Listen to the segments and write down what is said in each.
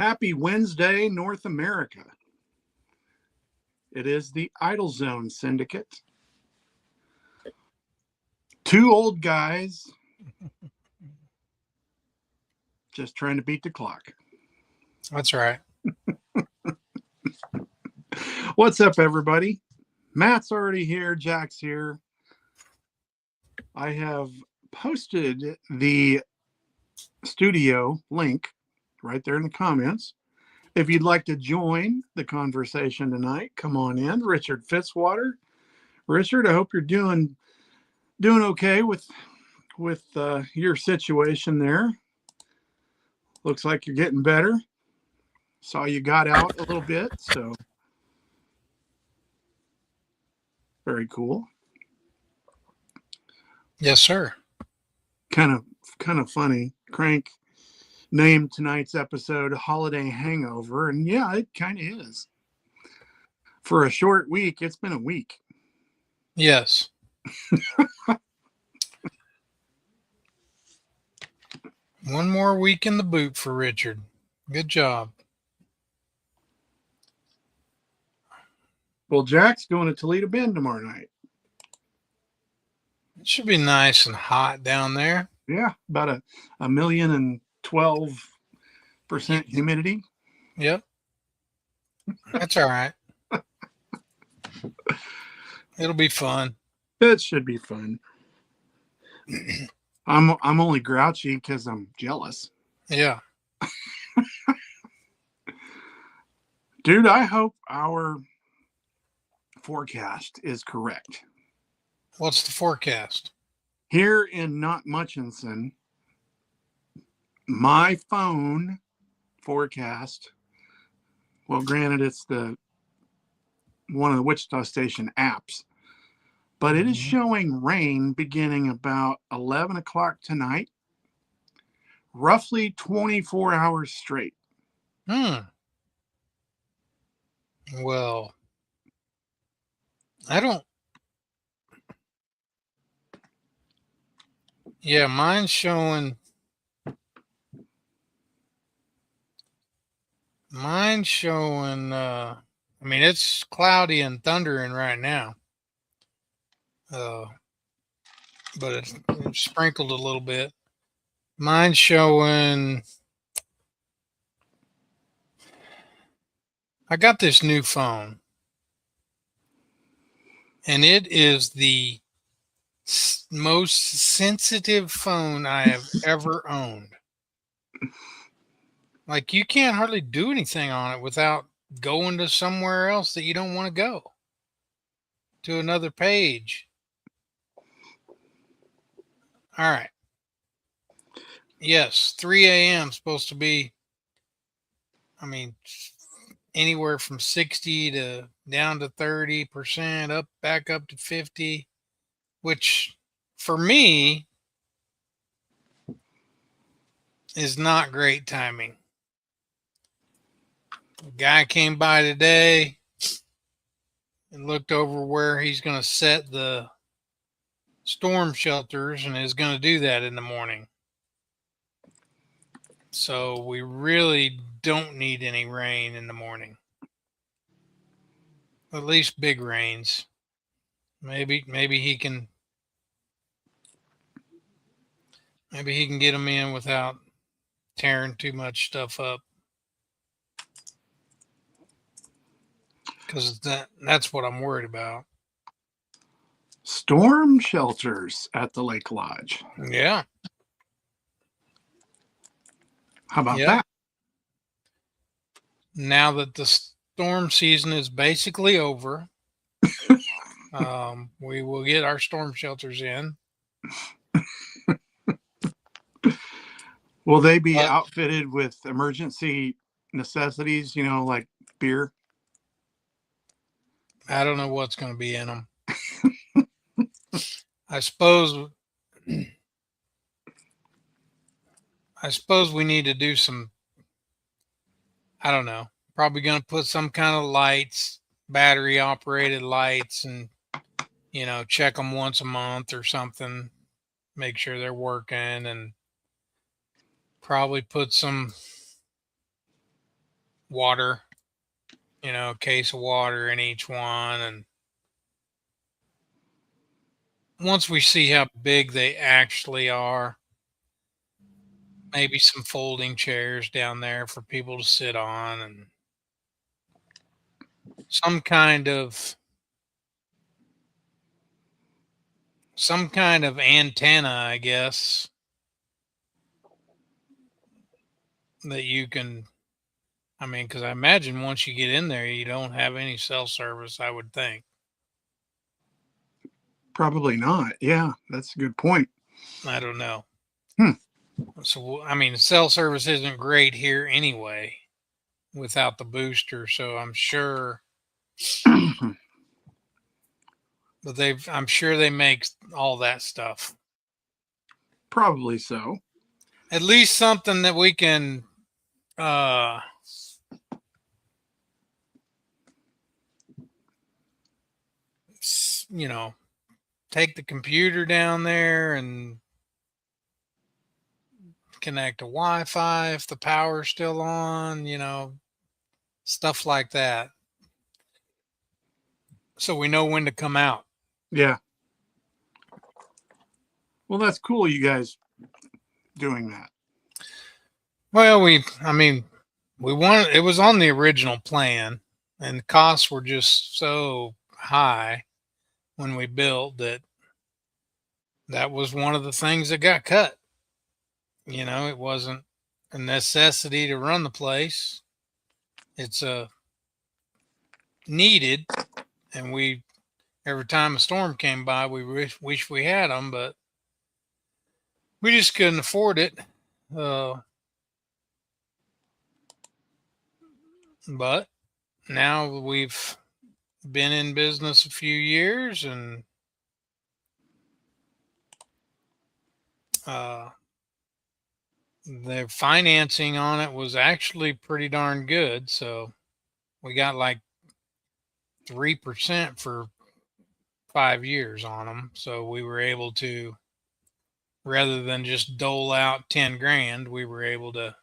Happy Wednesday, North America. It is the Idle Zone Syndicate. Two old guys just trying to beat the clock. That's right. What's up, everybody? Matt's already here. Jack's here. I have posted the studio link right there in the comments. If you'd like to join the conversation tonight, come on in. Richard Fitzwater. Richard, I hope you're doing okay with your situation there. Looks like you're getting better. Saw you got out a little bit, so very cool. Yes, sir. Kind of funny. Crank named tonight's episode Holiday Hangover, and yeah, it kind of is. For a short week, it's been a week. Yes. One more week in the boot for Richard. Good job. Well, Jack's going to Toledo Bend tomorrow night. It should be nice and hot down there. Yeah, about a 1,012% humidity. Yep. That's all right. It'll be fun. It should be fun. I'm only grouchy because I'm jealous. Yeah. Dude, I hope our forecast is correct. What's the forecast? Here in Not Mutchinson, my phone forecast, well, granted, it's one of the Wichita Station apps, but it is showing rain beginning about 11 o'clock tonight, roughly 24 hours straight. Well, I don't. Yeah, mine's showing. I mean, it's cloudy and thundering right now. But it's sprinkled a little bit. Mine's showing. I got this new phone, and it is the most sensitive phone I have ever owned. Like, you can't hardly do anything on it without going to somewhere else that you don't want to go, to another page. All right. Yes, 3 a.m. supposed to be, I mean, anywhere from 60 to down to 30%, back up to 50, which for me is not great timing. A guy came by today and looked over where he's going to set the storm shelters and is going to do that in the morning. So we really don't need any rain in the morning. At least big rains. Maybe he can get them in without tearing too much stuff up. Because that's what I'm worried about. Storm shelters at the Lake Lodge. Yeah. How about that? Now that the storm season is basically over, we will get our storm shelters in. Will they be outfitted with emergency necessities, like beer? I don't know what's going to be in them. I suppose we need to do some, I don't know, probably going to put some kind of lights, battery operated lights, and, check them once a month or something, make sure they're working, and probably put some water, a case of water in each one. And once we see how big they actually are, maybe some folding chairs down there for people to sit on, and some kind of antenna, I guess, that you can, because I imagine once you get in there, you don't have any cell service, I would think. Probably not. Yeah, that's a good point. I don't know. Hmm. So, cell service isn't great here anyway without the booster. So I'm sure, but I'm sure they make all that stuff. Probably so. At least something that we can, take the computer down there and connect to Wi-Fi if the power's still on, stuff like that. So we know when to come out. Yeah. Well, that's cool, you guys doing that. Well, we wanted, it was on the original plan, and the costs were just so high when we built that was one of the things that got cut. It wasn't a necessity to run the place. It's a needed, and every time a storm came by, we wish we had them, but we just couldn't afford it. But now we've been in business a few years, and the financing on it was actually pretty darn good. So we got like 3% for 5 years on them. So we were able to, rather than just dole out 10 grand, we were able to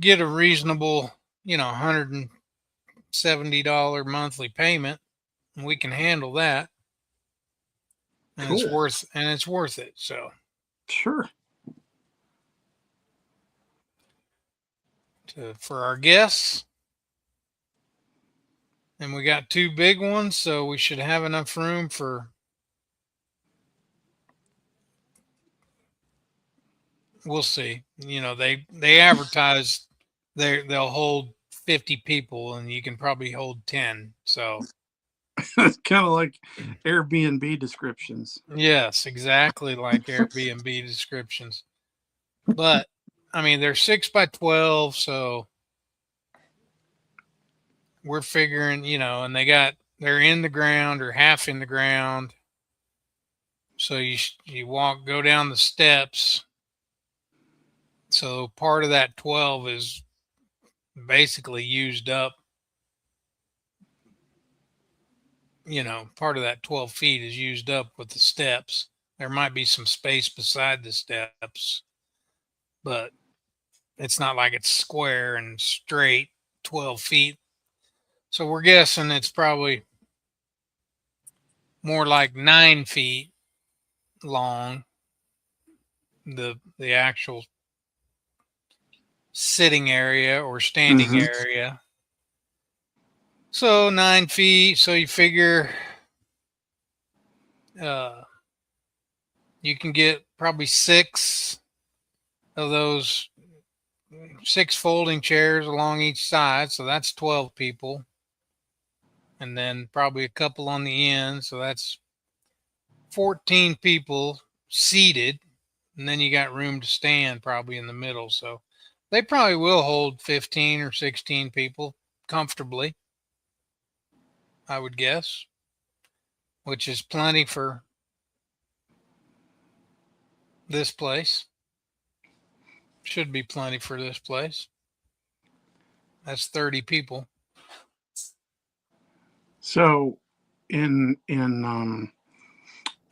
get a reasonable, $170 monthly payment, and we can handle that. And Cool. it's worth it. So sure. For our guests. And we got 2 big ones, so we should have enough room for, we'll see. They advertise they'll hold 50 people, and you can probably hold 10. So it's kind of like Airbnb descriptions. Yes, exactly like Airbnb descriptions. But they're 6x12, so we're figuring, and they're in the ground or half in the ground. So you go down the steps. So part of that 12 is basically used up. Part of that 12 feet is used up with the steps. There might be some space beside the steps, but it's not like it's square and straight 12 feet. So we're guessing it's probably more like 9 feet long, the actual sitting area or standing area. So 9 feet. So you figure you can get probably 6 of those 6 folding chairs along each side. So that's 12 people. And then probably a couple on the end. So that's 14 people seated. And then you got room to stand probably in the middle. So they probably will hold 15 or 16 people comfortably, I would guess, which is plenty for this place. Should be plenty for this place. That's 30 people. So in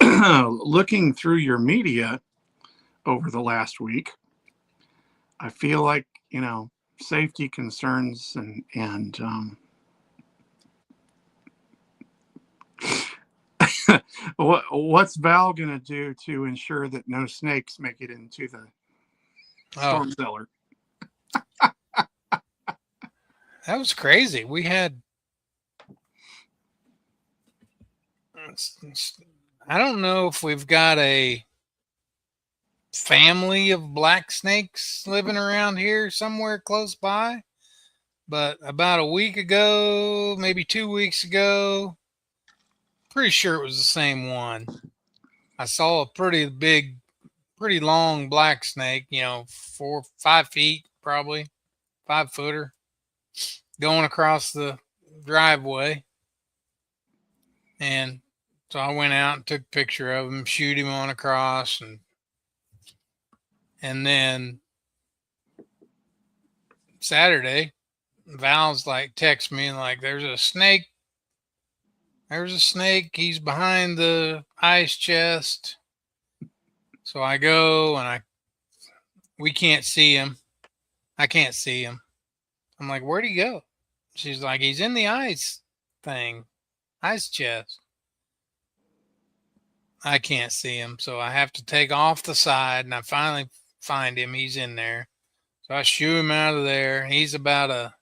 looking through your media over the last week, I feel like, safety concerns and what's Val going to do to ensure that no snakes make it into the storm cellar? That was crazy. We had, I don't know if we've got a family of black snakes living around here somewhere close by, but about a week ago, maybe 2 weeks ago, pretty sure it was the same one. I saw a pretty big, pretty long black snake, 5 feet, probably 5 footer, going across the driveway. And so I went out and took a picture of him, shoot him on across, and then Saturday, Val's like text me and like, there's a snake. There's a snake. He's behind the ice chest. So I go and we can't see him. I can't see him. I'm like, where'd he go? She's like, he's in the ice chest. I can't see him. So I have to take off the side and I finally find him. He's in there. So I shoo him out of there. He's about a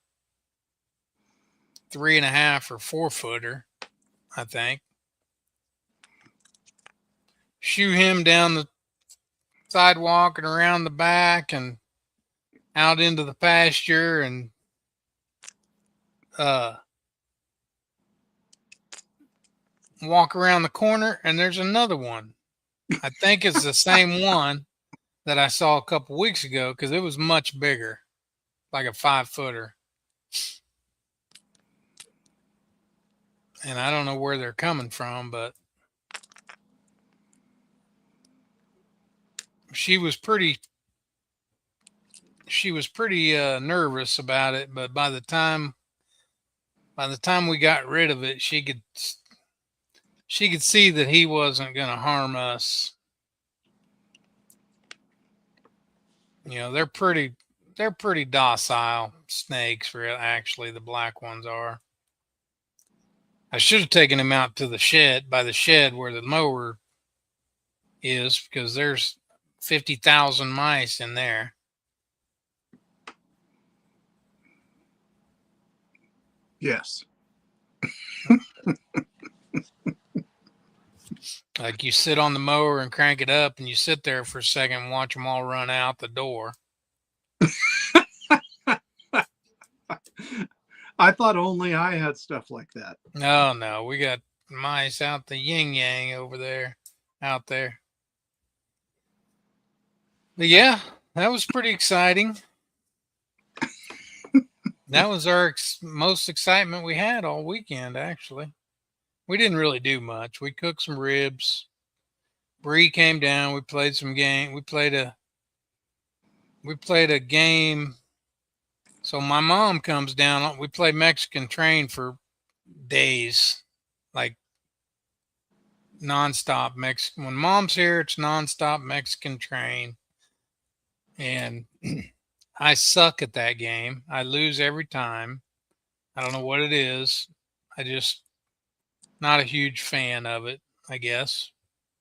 3.5 or 4 footer, I think. Shoo him down the sidewalk and around the back and out into the pasture and walk around the corner and there's another one. I think it's the same one that I saw a couple weeks ago because it was much bigger, like a 5 footer. And I don't know where they're coming from, but she was pretty nervous about it. But by the time we got rid of it, she could see that he wasn't going to harm us. They're pretty docile snakes. Actually, the black ones are. I should have taken him out to the shed where the mower is because there's 50,000 mice in there. Yes. Like you sit on the mower and crank it up and you sit there for a second and watch them all run out the door. I thought only I had stuff like that. No, we got mice out the yin yang out there. But yeah, that was pretty exciting. That was our most excitement we had all weekend, actually. We didn't really do much. We cooked some ribs. Bree came down. We played some game. We played a game. So my mom comes down. We play Mexican Train for days, like nonstop Mexican. When mom's here, it's nonstop Mexican Train. And I suck at that game. I lose every time. I don't know what it is. I just not a huge fan of it, I guess.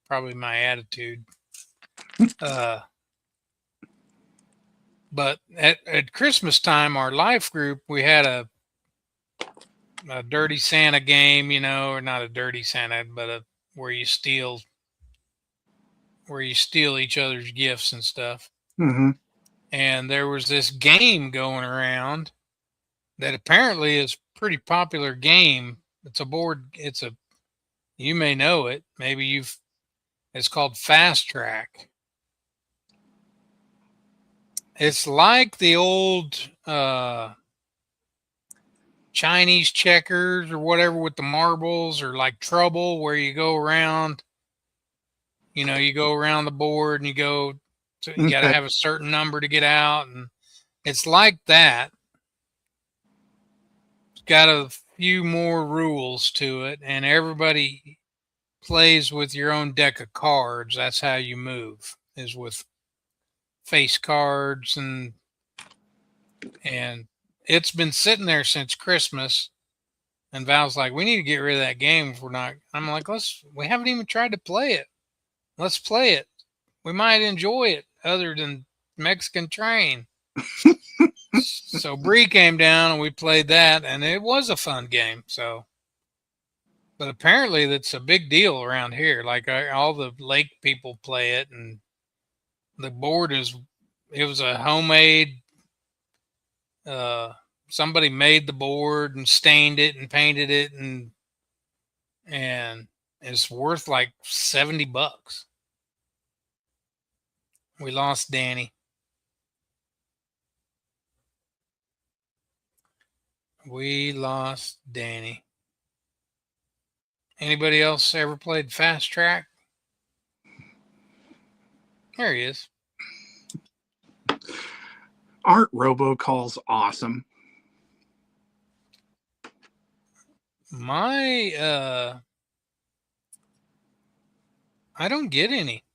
Probably my attitude. But at Christmas time, our life group, we had a dirty Santa game, or not a dirty Santa, but where you steal each other's gifts and stuff. Mm-hmm. And there was this game going around that apparently is a pretty popular game. You may know it. Maybe it's called Fast Track. It's like the old Chinese checkers or whatever with the marbles, or like Trouble where you go around, you go around the board and you got to have a certain number to get out. And it's like that. It's got a few more rules to it, and everybody plays with your own deck of cards. That's how you move, is with face cards and and it's been sitting there since Christmas. And Val's like, we need to get rid of that game if we're not. I'm like, we haven't even tried to play it. Let's play it. We might enjoy it other than Mexican Train. So Bree came down and we played that, and it was a fun game. So, but apparently that's a big deal around here. Like all the lake people play it, and the board it was a homemade. Uh, Somebody made the board and stained it and painted it, and it's worth like $70. We lost Danny. We lost Danny. Anybody else ever played Fast Track? There he is. Aren't robocalls awesome? I don't get any.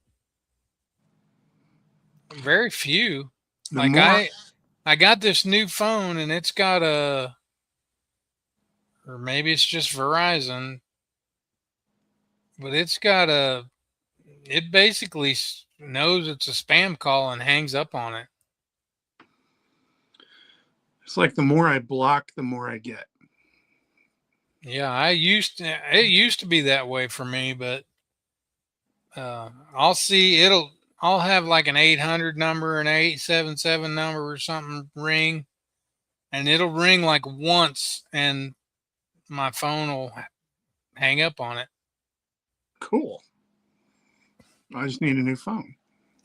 Very few. I got this new phone and it's got or maybe it's just Verizon, but it basically knows it's a spam call and hangs up on it. It's like the more I block, the more I get. Yeah, it used to be that way for me, but I'll have like an 800 number, an 877 number or something ring, and it'll ring like once and my phone will hang up on it. Cool. I just need a new phone.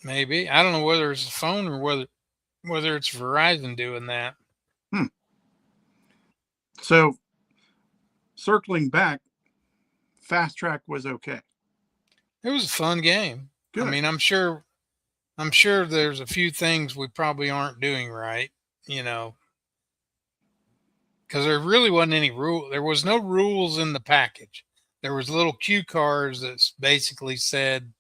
Maybe. I don't know whether it's a phone or whether it's Verizon doing that. So, circling back, Fast Track was okay. It was a fun game. Good. I mean, I'm sure there's a few things we probably aren't doing right, because there really wasn't any rule. There was no rules in the package. There was little cue cards that basically said,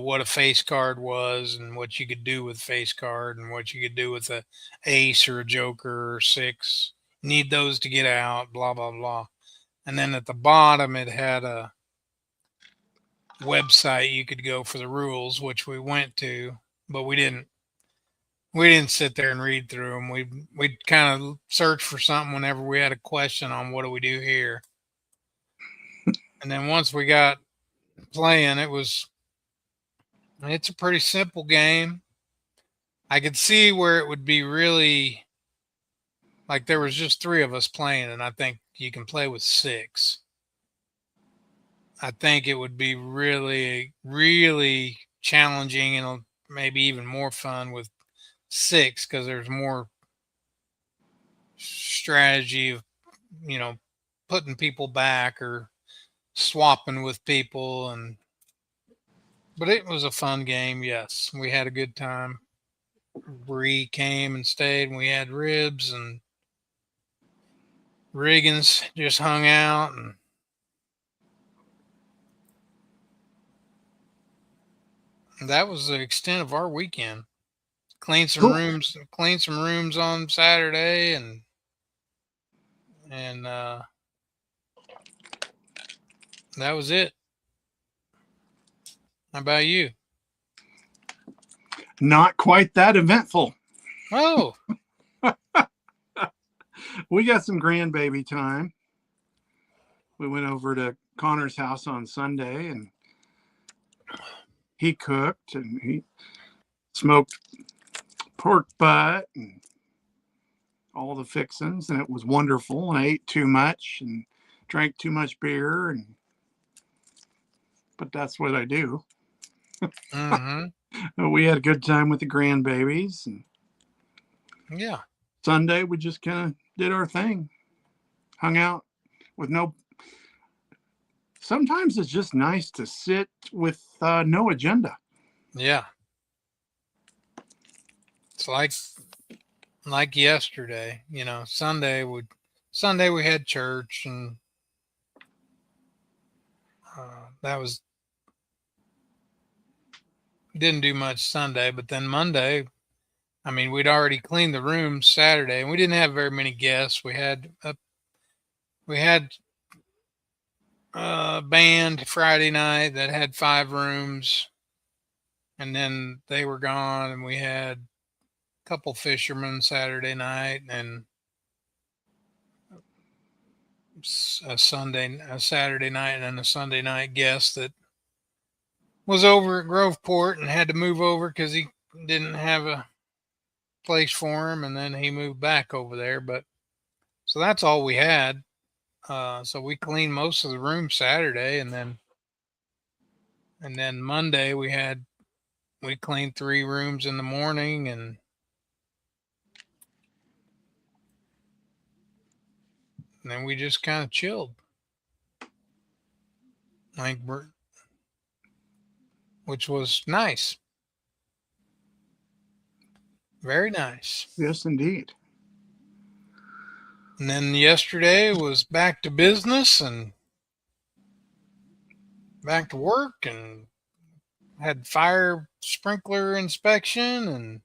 what a face card was and what you could do with face card and what you could do with a ace or a joker or six. Need those to get out, blah, blah, blah. And then at the bottom, it had a website you could go for the rules, which we went to, but we didn't sit there and read through them. We'd kind of search for something whenever we had a question on what do we do here. And then once we got playing, it's a pretty simple game. I could see where it would be really like there was just three of us playing, and I think you can play with six. I think it would be really, really challenging and maybe even more fun with six because there's more strategy of, putting people back or swapping with people. But it was a fun game. Yes. We had a good time. Bree came and stayed and we had ribs and Riggins just hung out and that was the extent of our weekend. Cleaned some rooms on Saturday and that was it. How about you? Not quite that eventful. Oh. We got some grandbaby time. We went over to Connor's house on Sunday and he cooked and he smoked pork butt and all the fixings, and it was wonderful. And I ate too much and drank too much beer, but that's what I do. Mm-hmm. We had a good time with the grandbabies. And yeah. Sunday we just kind of did our thing, hung out with sometimes it's just nice to sit with no agenda. Yeah. It's like yesterday, Sunday we had church and that was didn't do much Sunday, but then Monday, I mean, we'd already cleaned the rooms Saturday, and we didn't have very many guests. We had a band Friday night that had 5 rooms, and then they were gone, and we had a couple fishermen Saturday night, and a Saturday night, and then a Sunday night guest that was over at Groveport and had to move over because he didn't have a place for him, and then he moved back over there. But so that's all we had. So we cleaned most of the room Saturday, and then Monday we cleaned 3 rooms in the morning, and then we just kind of chilled, like which was nice, very nice. Yes, indeed. And then yesterday was back to business and back to work, and had fire sprinkler inspection, and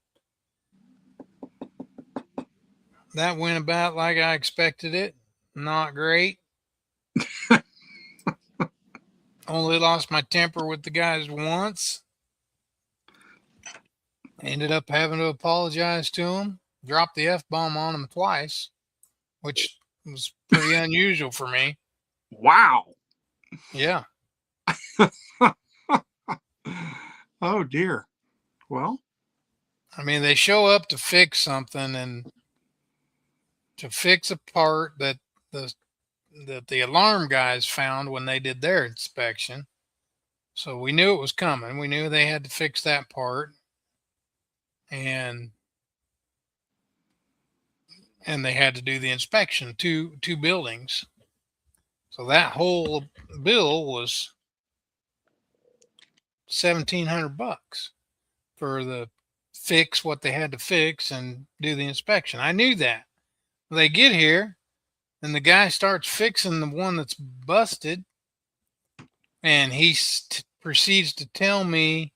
that went about like I expected it. Not great. Only lost my temper with the guys once. Ended up having to apologize to them. Dropped the F bomb on them twice, which was pretty unusual for me. Wow. Yeah. Oh dear. Well, I mean, they show up to fix something and to fix a part that the alarm guys found when they did their inspection. So we knew it was coming. We knew they had to fix that part, and they had to do the inspection, two buildings. So that whole bill was $1,700 for the fix what they had to fix and do the inspection. I knew that. They get here, and the guy starts fixing the one that's busted, and he proceeds to tell me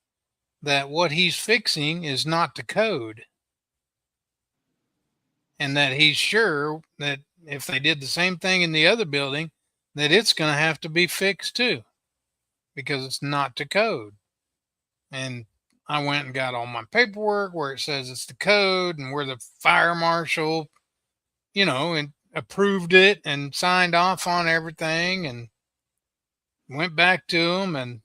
that what he's fixing is not to code, and that he's sure that if they did the same thing in the other building, that it's going to have to be fixed too, because it's not to code. And I went and got all my paperwork where it says it's the code, and where the fire marshal, and approved it and signed off on everything, and went back to him, and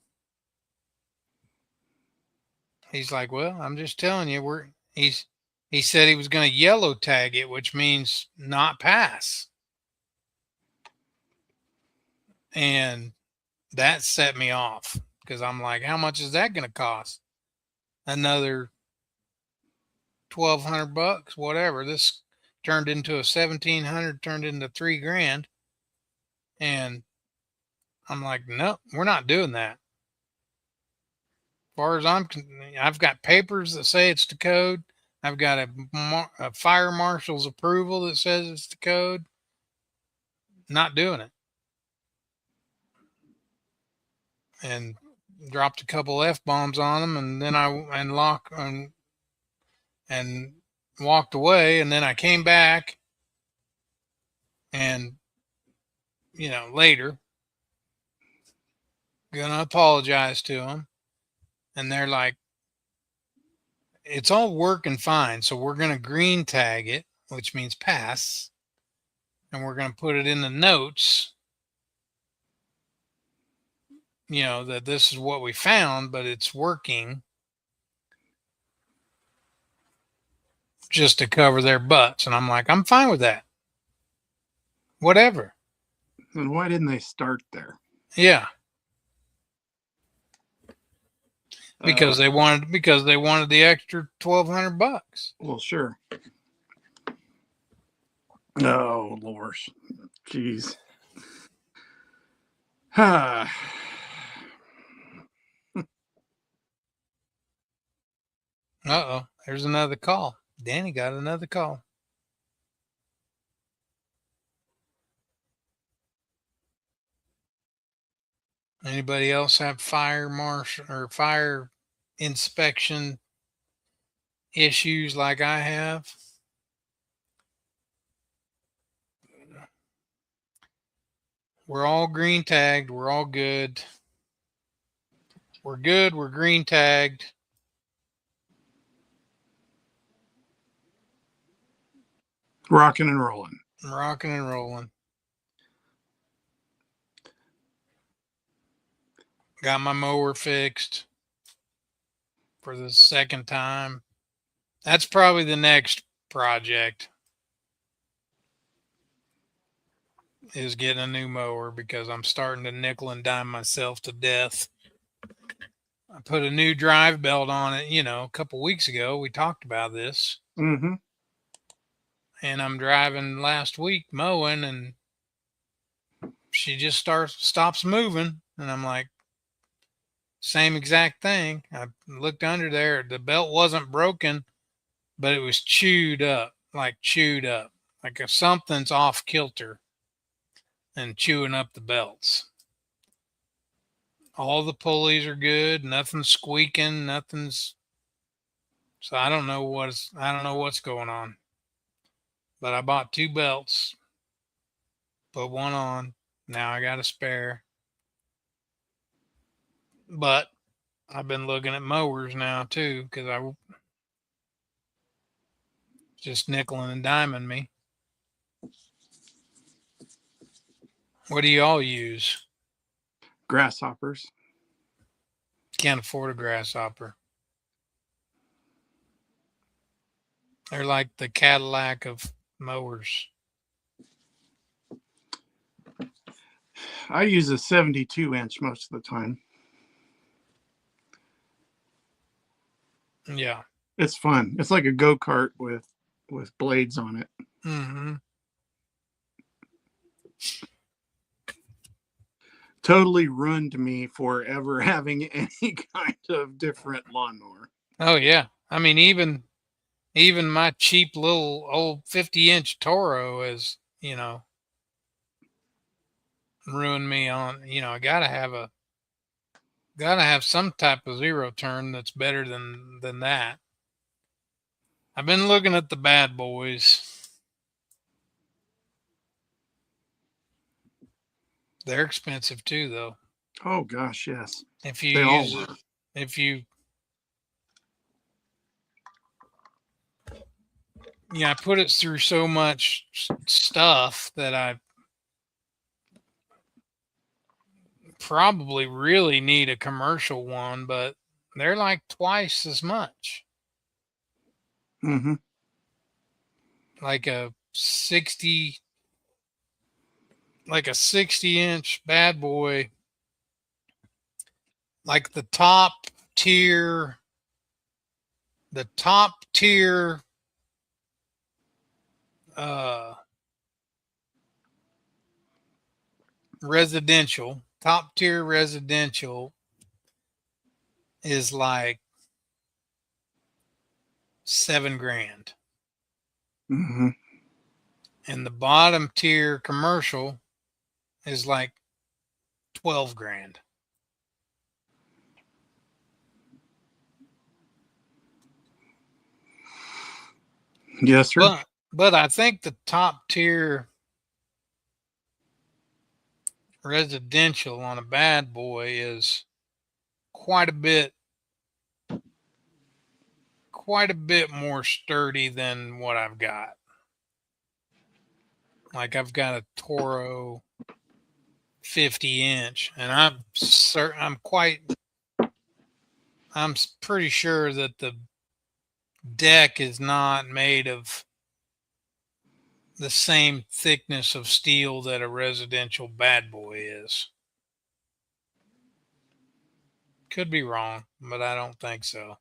he's like, "Well, I'm just telling you, he said he was going to yellow tag it, which means not pass." And that set me off, because I'm like, how much is that going to cost? Another $1,200, whatever. This turned into a 1,700, turned into $3,000. And I'm like, no, we're not doing that. As far as I've got papers that say it's the code. I've got a fire marshal's approval that says it's the code. Not doing it. And dropped a couple F bombs on them, and then and walked away. And then I came back, and later, gonna apologize to them, and they're like, it's all working fine, so we're gonna green tag it, which means pass, and we're gonna put it in the notes, that this is what we found, but it's working, just to cover their butts. And I'm like, I'm fine with that. Whatever. then why didn't they start there? Yeah. Because they wanted the extra $1,200. Well, sure. Oh, Lord. Jeez. Uh-oh. There's another call. Danny got another call. Anybody else have fire marshal or fire inspection issues like I have. We're all green tagged. We're all good. We're good. We're green tagged. Rocking and rolling. Rocking and rolling. Got my mower fixed for the second time. That's probably the next project, is getting a new mower, because I'm starting to nickel and dime myself to death. I put a new drive belt on it, a couple weeks ago. We talked about this. Mm-hmm. And I'm driving last week mowing, and she just stops moving. And I'm like, same exact thing. I looked under there. The belt wasn't broken, but it was chewed up. Like if something's off kilter and chewing up the belts. All the pulleys are good. Nothing's squeaking. Nothing's. So I don't know what's going on. But I bought 2 belts. Put one on. Now I got a spare. But I've been looking at mowers now too, because I just nickeling and diming me. What do you all use? Grasshoppers. Can't afford a grasshopper. They're like the Cadillac of mowers. I use a 72-inch most of the time. Yeah. It's fun. It's like a go-kart with blades on it. Mm-hmm. Totally ruined me for ever having any kind of different lawnmower. Oh yeah. I mean, even my cheap little old 50-inch Toro is, ruined me on. I gotta have some type of zero turn that's better than that. I've been looking at the bad boys. They're expensive too, though. Oh gosh, yes. If you They use all it, are. if you, I put it through so much stuff that I probably really need a commercial one, but they're like twice as much. Mm-hmm. Like a 60-inch bad boy, like the top tier uh top tier residential is like $7,000. Mm-hmm. And the bottom tier commercial is like $12,000. Yes, sir. But I think the top tier residential on a bad boy is quite a bit more sturdy than what I've got. Like I've got a Toro 50-inch, and I'm pretty sure that the deck is not made of the same thickness of steel that a residential bad boy is. Could be wrong, but I don't think so.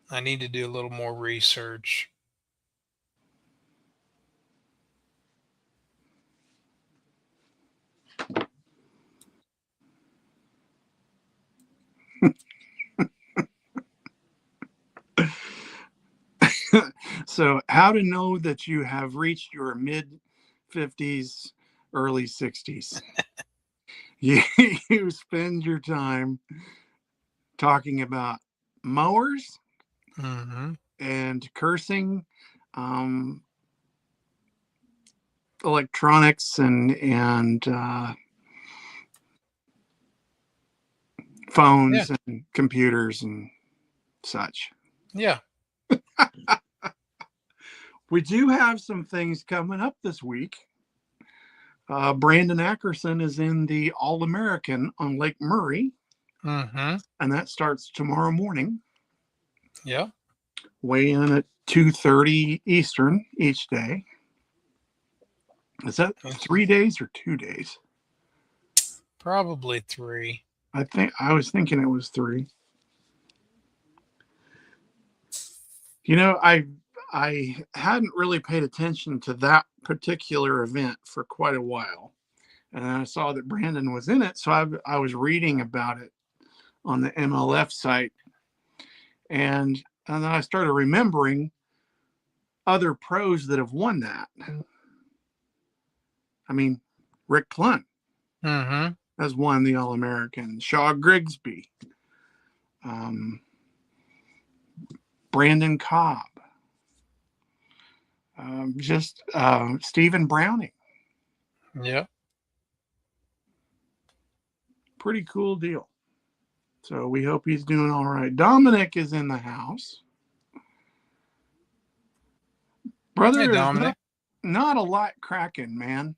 I need to do a little more research. So, how to know that you have reached your mid 50s, early 60s? You spend your time talking about mowers Mm-hmm. and cursing, um, electronics and Yeah. phones and computers and such. Yeah. We do have some things coming up this week. Brandon Ackerson is in the All American on Lake Murray, Mm-hmm. and that starts tomorrow morning. Yeah. Weigh in at 2:30 Eastern each day. Is that It's 3 days or 2 days? probably 3. I was thinking it was three. You know, I hadn't really paid attention to that particular event for quite a while, and I saw that Brandon was in it, so I was reading about it on the MLF site, and then I started remembering other pros that have won that. I mean, Rick Clunt Mm-hmm. has won the All American. Shaw Grigsby, um, Brandon Cobb, just Stephen Browning. Yeah. Pretty cool deal. So we hope he's doing all right. Dominic is in the house. Hey, Brother, there's Dominic. not a lot cracking, man.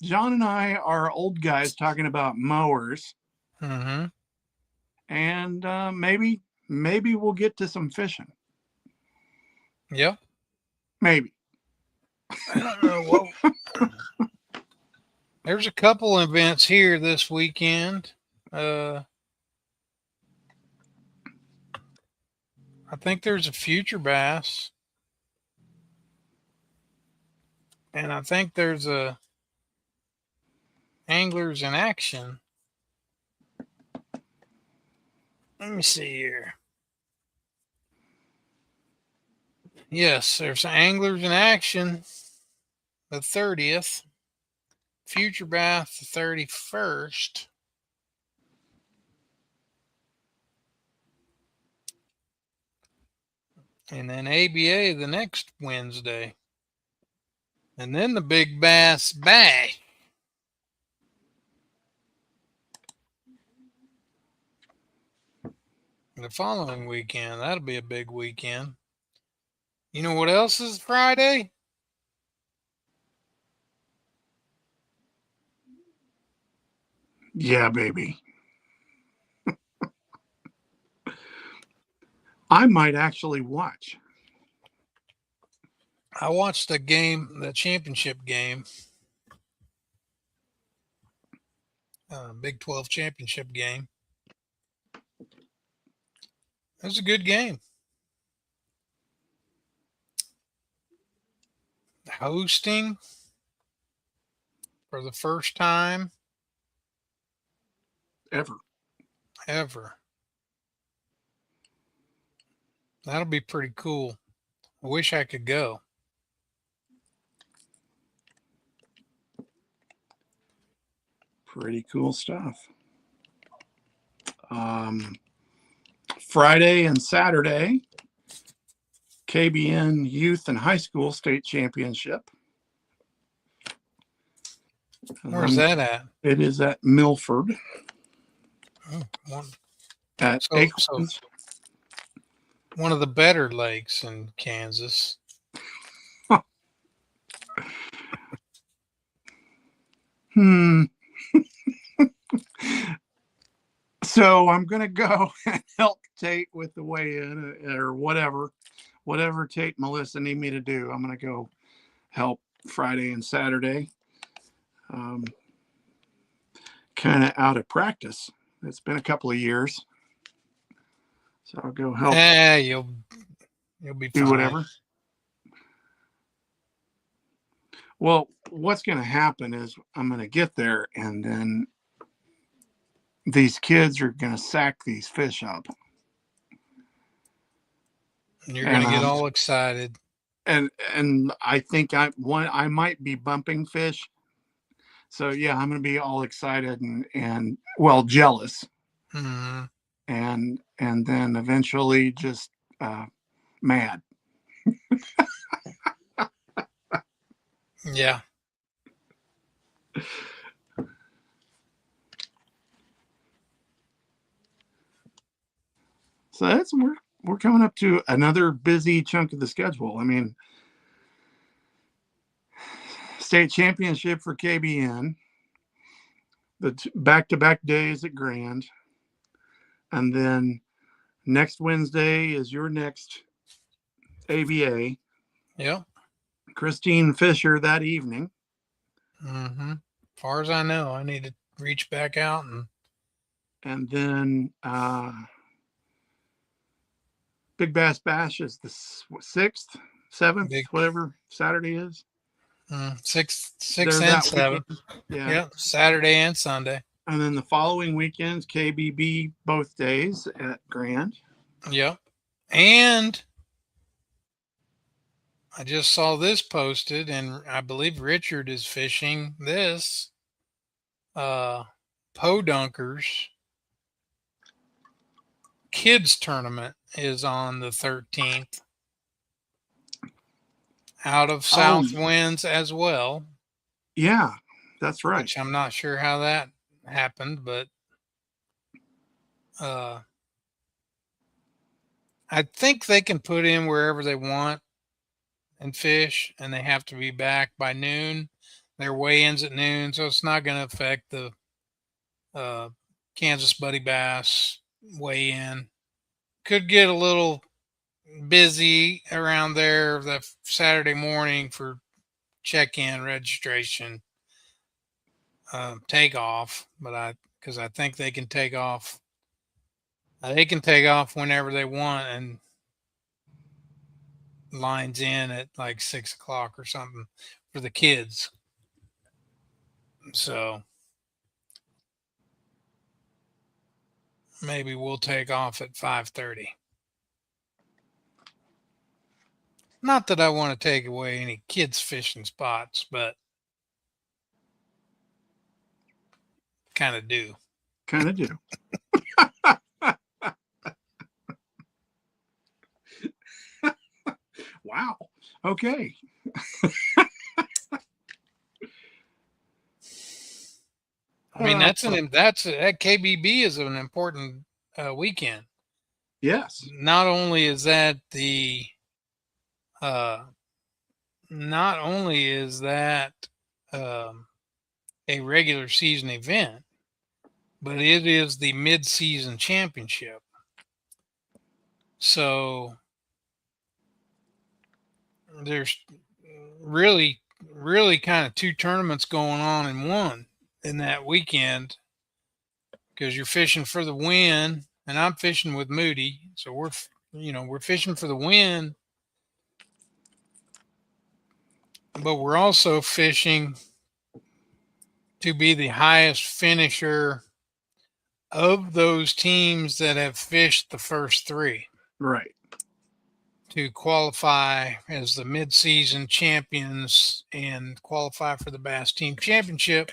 John and I are old guys talking about mowers, Mm-hmm. and maybe we'll get to some fishing. Yeah. Maybe. I don't know what. There's a couple events here this weekend. I think there's a Future Bass, and I think there's a Anglers in Action. Let me see here. Yes, there's Anglers in Action the 30th, Future Bath the 31st, and then ABA the next Wednesday. And then the Big Bass Bash. The following weekend. That'll be a big weekend. You know what else is Friday? Yeah, baby. I might actually watch. I watched the game, the championship game, Big 12 championship game. It was a good game. Hosting for the first time Ever. ever. That'll be pretty cool. I wish I could go. Pretty cool stuff. Um, Friday and Saturday, KBN Youth and High School State Championship. Where's that at? It is at Milford Oh, at so Acorns. one of the better lakes in Kansas. So I'm going to go and help Tate with the weigh-in or whatever Tate and Melissa need me to do. I'm going to go help Friday and Saturday. Kind of out of practice. It's been a couple of years. So I'll go help You'll be do fine. whatever. Well, what's going to happen is I'm going to get there and then these kids are going to sack these fish up. And you're going to get all excited. And I think I might be bumping fish. So yeah, I'm going to be all excited and well, jealous. Mm-hmm. And and then eventually just mad. Yeah. So we're coming up to another busy chunk of the schedule. I mean, state championship for KBN, the back-to-back days at Grand, and then next Wednesday is your next AVA. Yep. Christine Fisher that evening. As far as I know, I need to reach back out And then Big Bass Bash is the 6th, 7th, big whatever Saturday is. six They're and that 7. weekend. Yeah. Yep. Saturday and Sunday. And then the following weekends, KBB both days at Grand. Yep. And I just saw this posted, and I believe Richard is fishing this. Podunkers kids tournament is on the 13th. Out of South Winds as well. Yeah, that's right. Which I'm not sure how that happened, but I think they can put in wherever they want and fish, and they have to be back by noon. Their weigh-ins at noon, so it's not going to affect the Kansas Buddy Bass weigh-in. Could get a little busy around there the Saturday morning for check-in registration, takeoff, but because I think they can take off. They can take off whenever they want, and lines in at like 6 o'clock or something for the kids. So maybe we'll take off at 5:30. Not that I want to take away any kids fishing spots, but kind of do. Kind of do. Wow. Okay. I mean, that KBB is an important weekend. Yes. Not only is that a regular season event, but it is the mid-season championship. So there's really kind of two tournaments going on in one in that weekend, because you're fishing for the win, and I'm fishing with Moody, so we're fishing for the win, but we're also fishing to be the highest finisher of those teams that have fished the first three. Right. To qualify as the mid-season champions and qualify for the Bass Team Championship.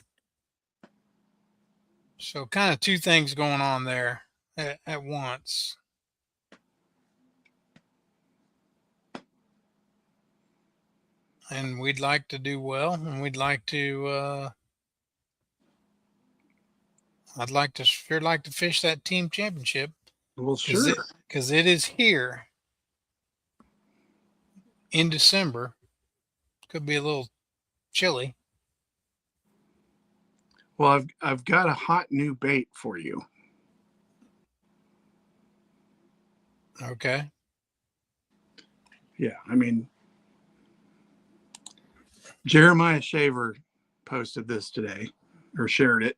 So kind of two things going on there at once. And we'd like to do well, and we'd like to I'd sure like to fish that team championship. Well, sure. Because it is here in December. Could be a little chilly. Well, I've got a hot new bait for you. Okay. Yeah, I mean, Jeremiah Shaver posted this today, or shared it.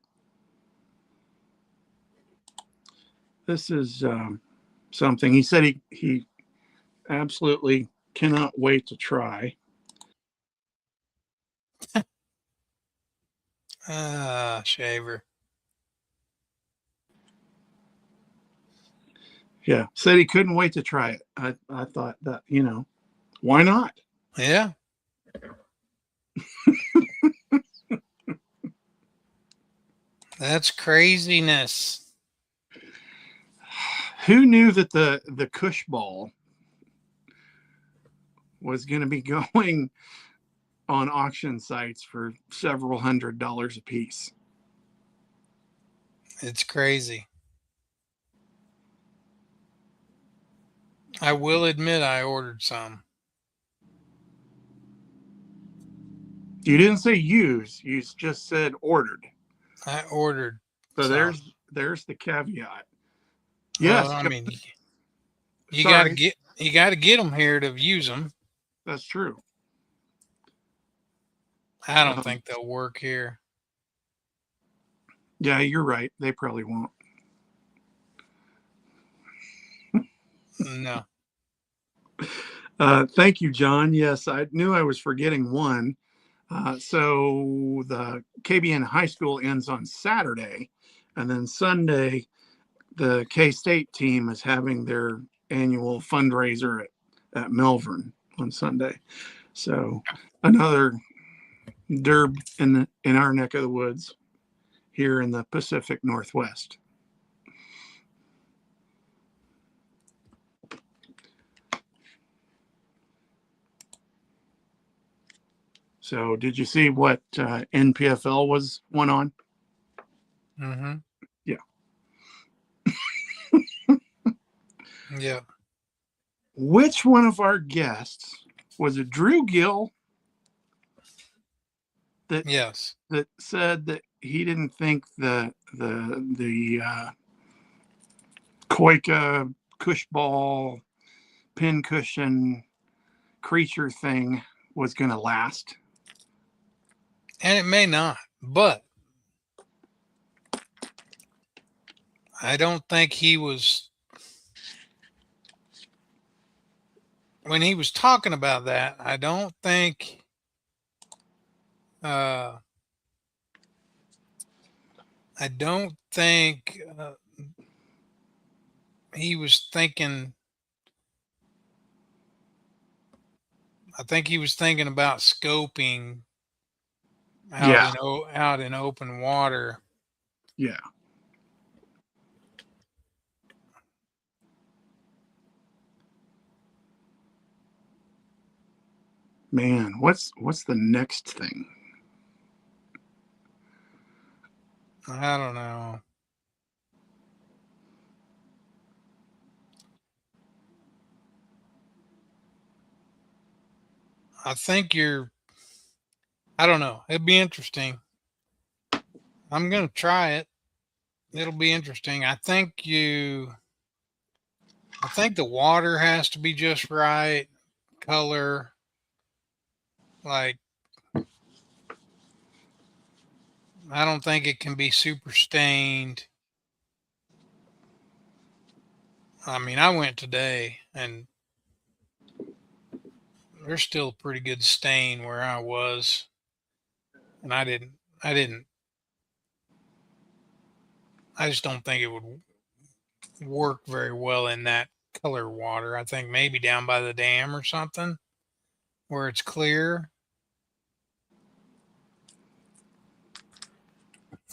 This is something he said he absolutely cannot wait to try. Shaver. Yeah, said he couldn't wait to try it. I thought that, why not? Yeah. That's craziness. Who knew that the Cush ball was going to be going on auction sites for several $100s a piece? It's crazy. I will admit I ordered some. You didn't say use, you just said ordered. I ordered So some. there's the caveat. Well, Yes, I mean, sorry, you got to get them here to use them. that's true. I don't Um, think they'll work here. yeah, you're right. They probably won't. No. Thank you, John. Yes, I knew I was forgetting one. So the KBN High School ends on Saturday, and then Sunday, the K State team is having their annual fundraiser at Melbourne on Sunday. So another derb in our neck of the woods here in the Pacific Northwest. So did you see what NPFL was one on? Mm-hmm. Yeah. Yeah. Which one of our guests was it? Drew Gill that Yes. that said that he didn't think the Koika cush ball pin cushion creature thing was going to last. And it may not, but I don't think he was, when he was talking about that, I don't think uh I don't think he was thinking, I think he was thinking about scoping Yeah, out in open water. yeah. Man, what's the next thing? I don't know. I think I don't know. It'd be interesting. I'm going to try it. It'll be interesting. I think the water has to be just right. Color, like, I don't think it can be super stained. I mean, I went today and there's still a pretty good stain where I was. And I didn't, I just don't think it would work very well in that color water. I think maybe down by the dam or something where it's clear.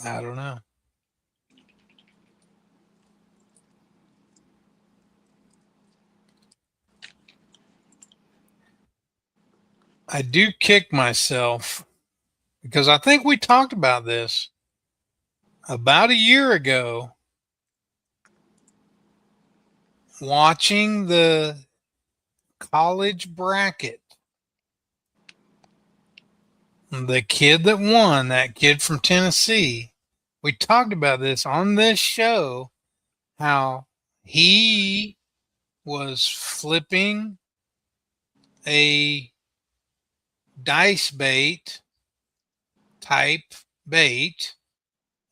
I don't know. I do kick myself because I think we talked about this about a year ago, watching the college bracket. The kid that won, that kid from Tennessee, we talked about this on this show, how he was flipping a dice bait type bait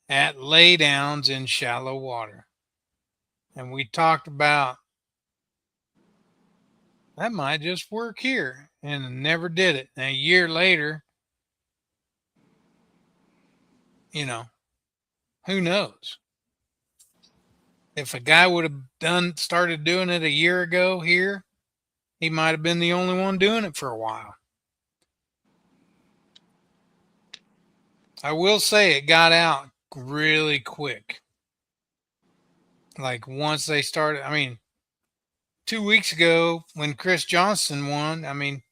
at laydowns in shallow water. And we talked about that might just work here and never did it. And a year later, you know, who knows? If a guy would have started doing it a year ago here, he might have been the only one doing it for a while. I will say it got out really quick. Like once they started, I mean, 2 weeks ago when Chris Johnson won, I mean,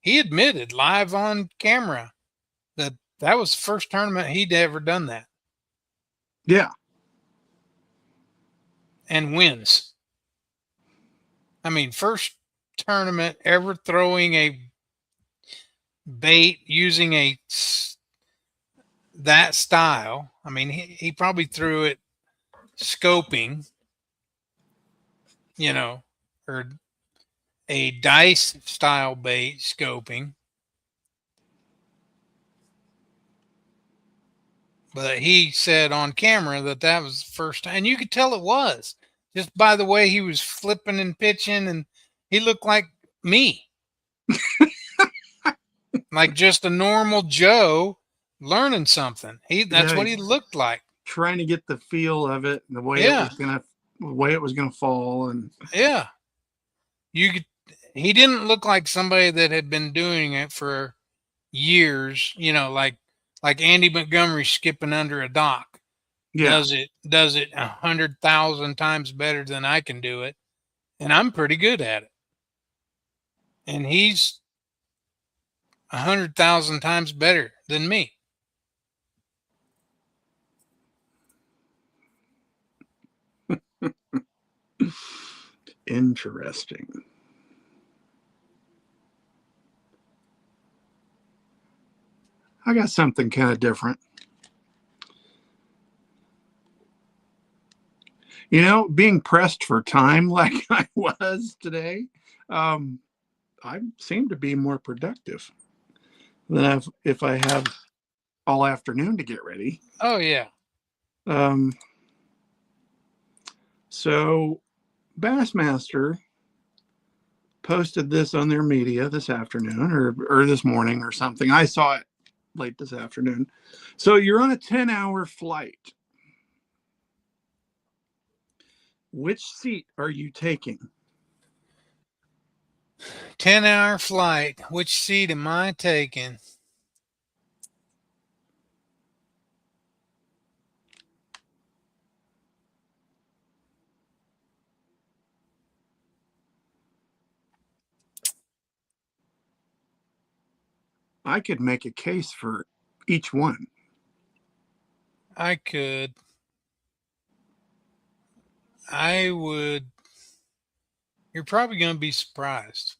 he admitted live on camera that that was the first tournament he'd ever done that Yeah. and wins. I mean, first tournament ever throwing a bait using that style. I mean, he probably threw it scoping, you know, or a dice style bait scoping. But he said on camera that that was the first time, and you could tell it was just by the way he was flipping and pitching, and he looked like me, like just a normal Joe learning something. That's Yeah. what he looked like. Trying to get the feel of it and Yeah, the way it was gonna fall. And yeah. You could. He didn't look like somebody that had been doing it for years. You know, like Andy Montgomery skipping under a dock. yeah. Does it 100,000 times better than I can do it, and I'm pretty good at it. And he's 100,000 times better than me. Interesting. I got something kind of different. Being pressed for time like I was today, um, I seem to be more productive than if I have all afternoon to get ready. Oh yeah. Um, so Bassmaster posted this on their media this afternoon or this morning or something. I saw it late this afternoon. So you're on a 10-hour flight. Which seat are you taking? 10-hour flight. Which seat am I taking? I could make a case for each one. I could. I would. You're probably going to be surprised.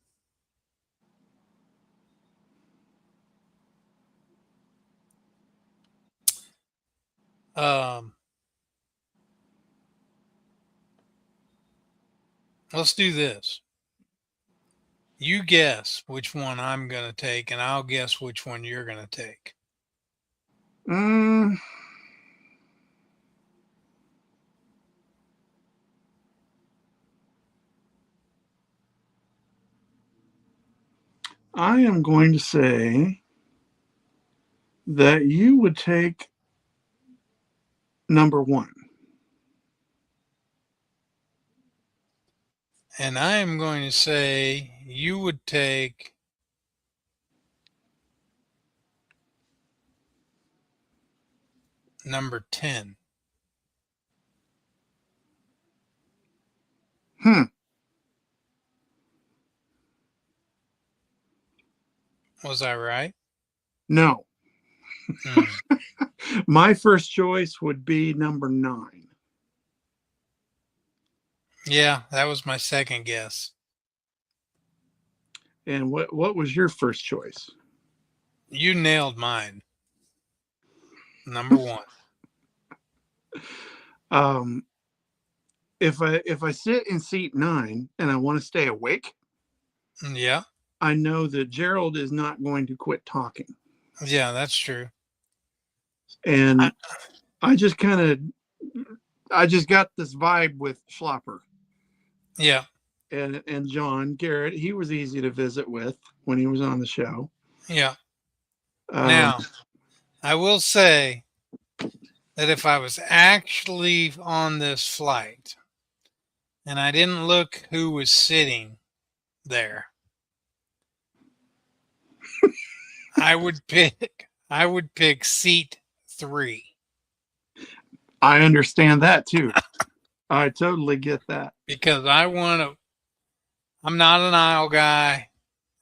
Um, let's do this. You guess which one I'm going to take, and I'll guess which one you're going to take. Mm, I am going to say that you would take number one. And I am going to say you would take number 10. Hmm. Was I right? No. Hmm. My first choice would be number 9. Yeah, that was my second guess. And what was your first choice? You nailed mine. Number 1. Um, if I sit in seat 9 and I want to stay awake, Yeah. I know that Gerald is not going to quit talking. Yeah, that's true. And I just got this vibe with Schlopper. Yeah. And John Garrett. He was easy to visit with when he was on the show. Yeah. Um, Now, I will say that if I was actually on this flight and I didn't look who was sitting there, I would pick seat 3. I understand that too. I totally get that. because I'm not an aisle guy,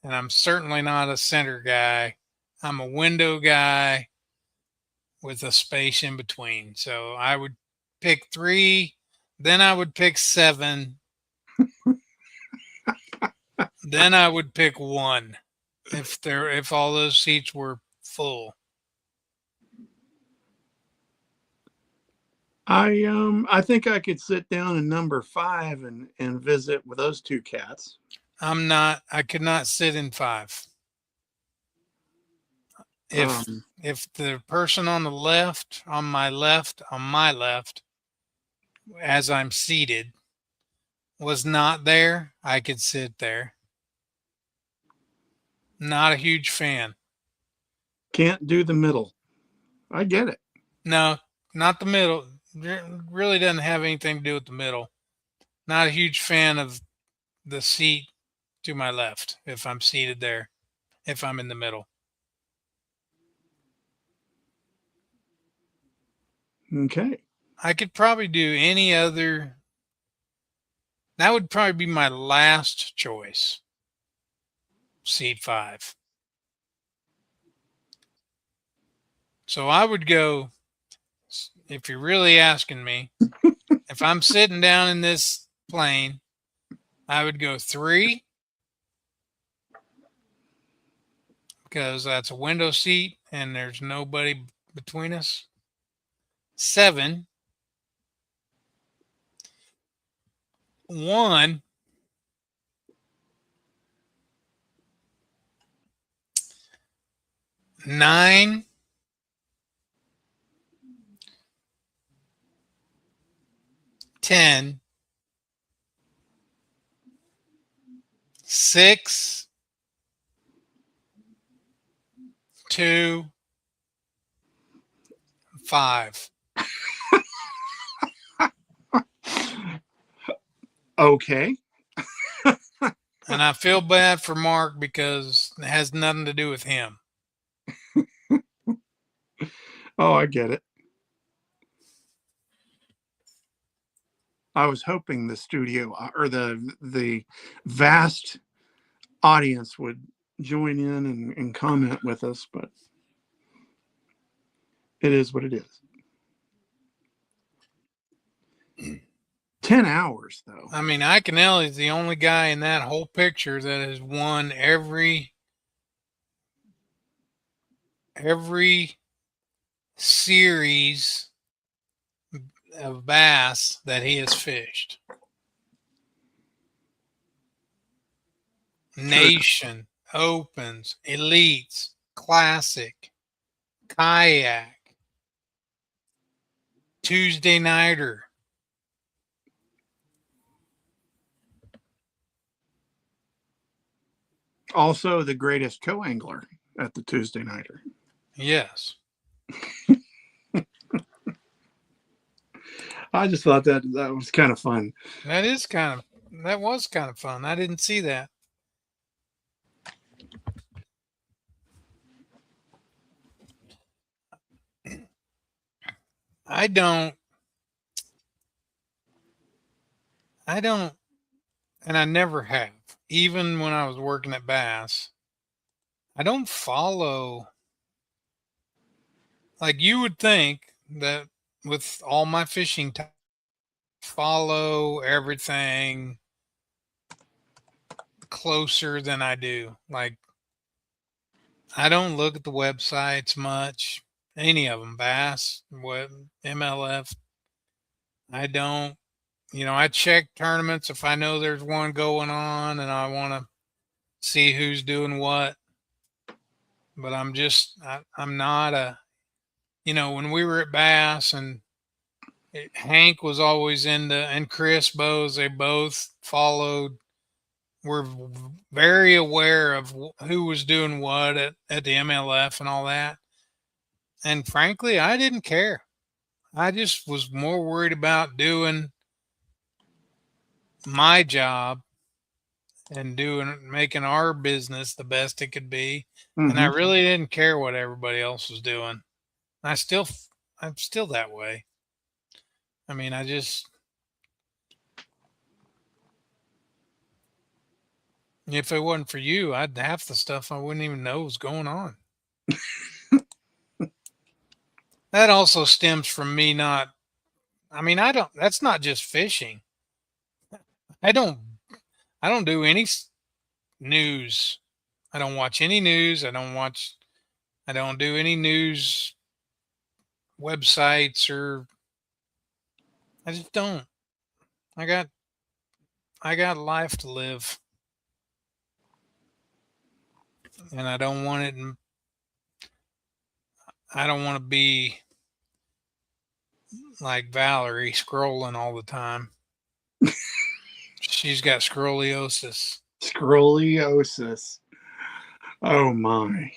and I'm certainly not a center guy. I'm a window guy with a space in between. So I would pick three, then I would pick seven, then I would pick one if all those seats were full. I think I could sit down in number 5 and visit with those two cats. I could not sit in five. If Um, if the person on my left, as I'm seated, was not there, I could sit there. Not a huge fan. can't do the middle. I get it. No, not the middle. Really doesn't have anything to do with the middle. Not a huge fan of the seat to my left if I'm seated there, if I'm in the middle. Okay. I could probably do any other. That would probably be my last choice. Seat five. So I would go, if you're really asking me, if I'm sitting down in this plane, I would go three because that's a window seat and there's nobody between us. Seven, one, nine, 10, 6, 2, 5. Okay. And I feel bad for Mark because it has nothing to do with him. Oh, I get it. I was hoping the studio or the vast audience would join in and comment with us, but it is what it is. 10 hours though. I mean, Iconelli is the only guy in that whole picture that has won every series of bass that he has fished. Nation, Opens, Elites, Classic, Kayak, Tuesday Nighter. Also the greatest co-angler at the Tuesday Nighter. Yes. I just thought that was kind of fun. That was kind of fun. I didn't see that. I don't, and I never have. Even when I was working at Bass, I don't follow, like you would think that with all my fishing time, follow everything closer than I do. Like, I don't look at the websites much, any of them, Bass, what, MLF. I don't, I check tournaments if I know there's one going on and I want to see who's doing what. But I'm not when we were at Bass and Hank was always and Chris Bowes, they both followed, were very aware of who was doing what at the MLF and all that. And frankly, I didn't care. I just was more worried about doing my job and making our business the best it could be. And I Mm-hmm. really didn't care what everybody else was doing. I'm still that way. I mean, If it wasn't for you, I'd half the stuff I wouldn't even know was going on. That also stems from me not. I mean, I don't. That's not just fishing. I don't. I don't do any news. I don't watch any news. I don't watch. I don't do any news websites or. I just don't. I got. I got life to live, and I don't want it. I don't want to be like Valerie scrolling all the time. She's got scoliosis. Scoliosis. Oh my.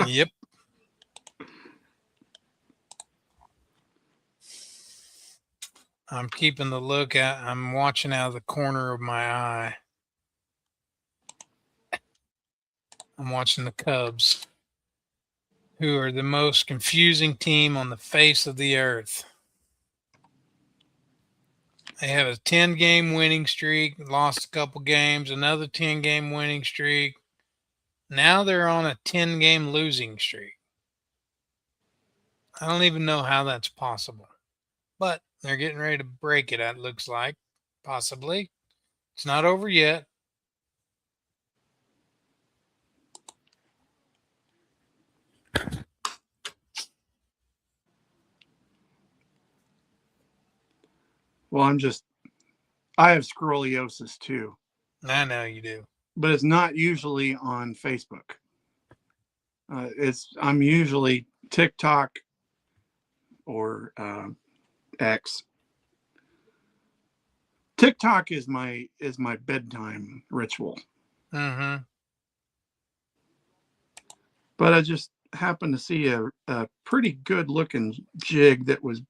Yep. I'm keeping the look at. I'm watching out of the corner of my eye. I'm watching the Cubs, who are the most confusing team on the face of the earth. They have a 10-game winning streak, lost a couple games, another 10-game winning streak. Now they're on a 10-game losing streak. I don't even know how that's possible. But they're getting ready to break it, it looks like. Possibly. It's not over yet. Well, I have scoliosis too. I know you do. But it's not usually on Facebook. I'm usually TikTok or X. TikTok is my bedtime ritual. Mm-hmm. But I just happened to see a pretty good looking jig that was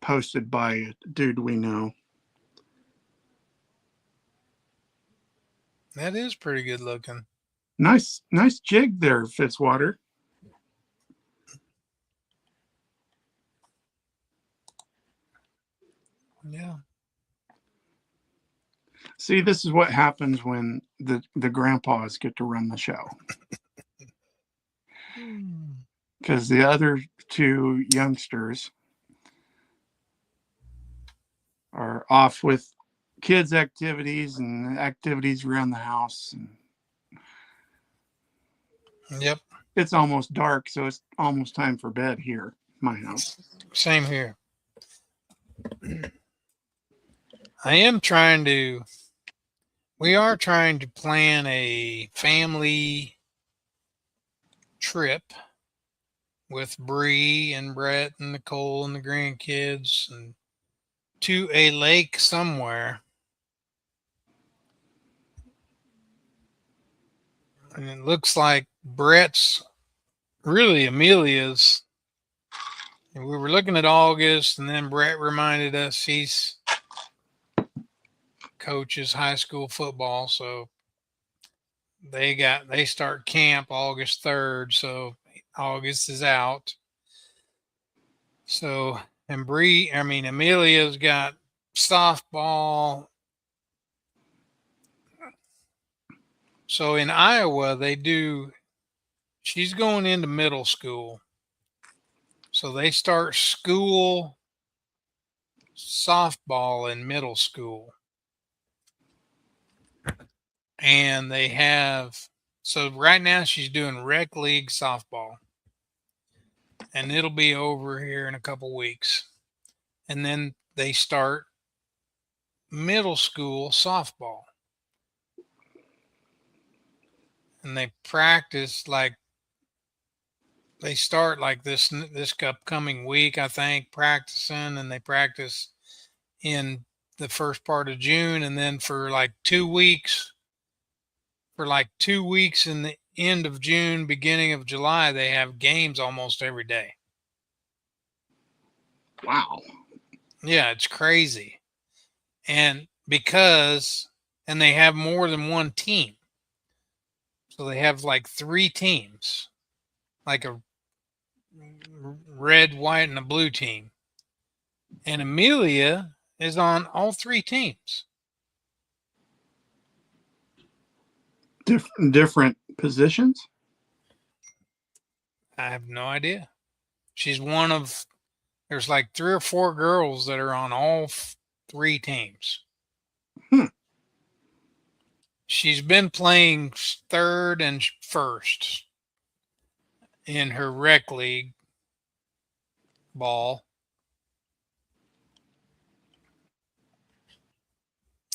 posted by a dude we know. That is pretty good looking. Nice jig there, Fitzwater. Yeah. See, this is what happens when the grandpas get to run the show. Because the other two youngsters are off with kids' activities and activities around the house. Yep. It's almost dark, so it's almost time for bed here, my house. Same here. We are trying to plan a family trip with Bree and Brett and Nicole and the grandkids and to a lake somewhere. And it looks like Brett's really Amelia's. And we were looking at August, and then Brett reminded us he's coaches high school football, so they start camp August 3rd, so August is out. So and Amelia's got softball. So in Iowa she's going into middle school. So they start school softball in middle school. And so right now she's doing rec league softball. And it'll be over here in a couple weeks. And then they start middle school softball. And they practice they start like this upcoming week, I think, practicing, and they practice in the first part of June, and then for like 2 weeks in the end of June, beginning of July, they have games almost every day. Wow. Yeah, it's crazy. And they have more than one team. So they have like 3 teams, like a red, white, and a blue team. And Amelia is on all 3 teams. Different positions. I have no idea. She's one of, there's like 3 or 4 girls that are on all 3 teams. Hmm. She's been playing third and first in her rec league ball.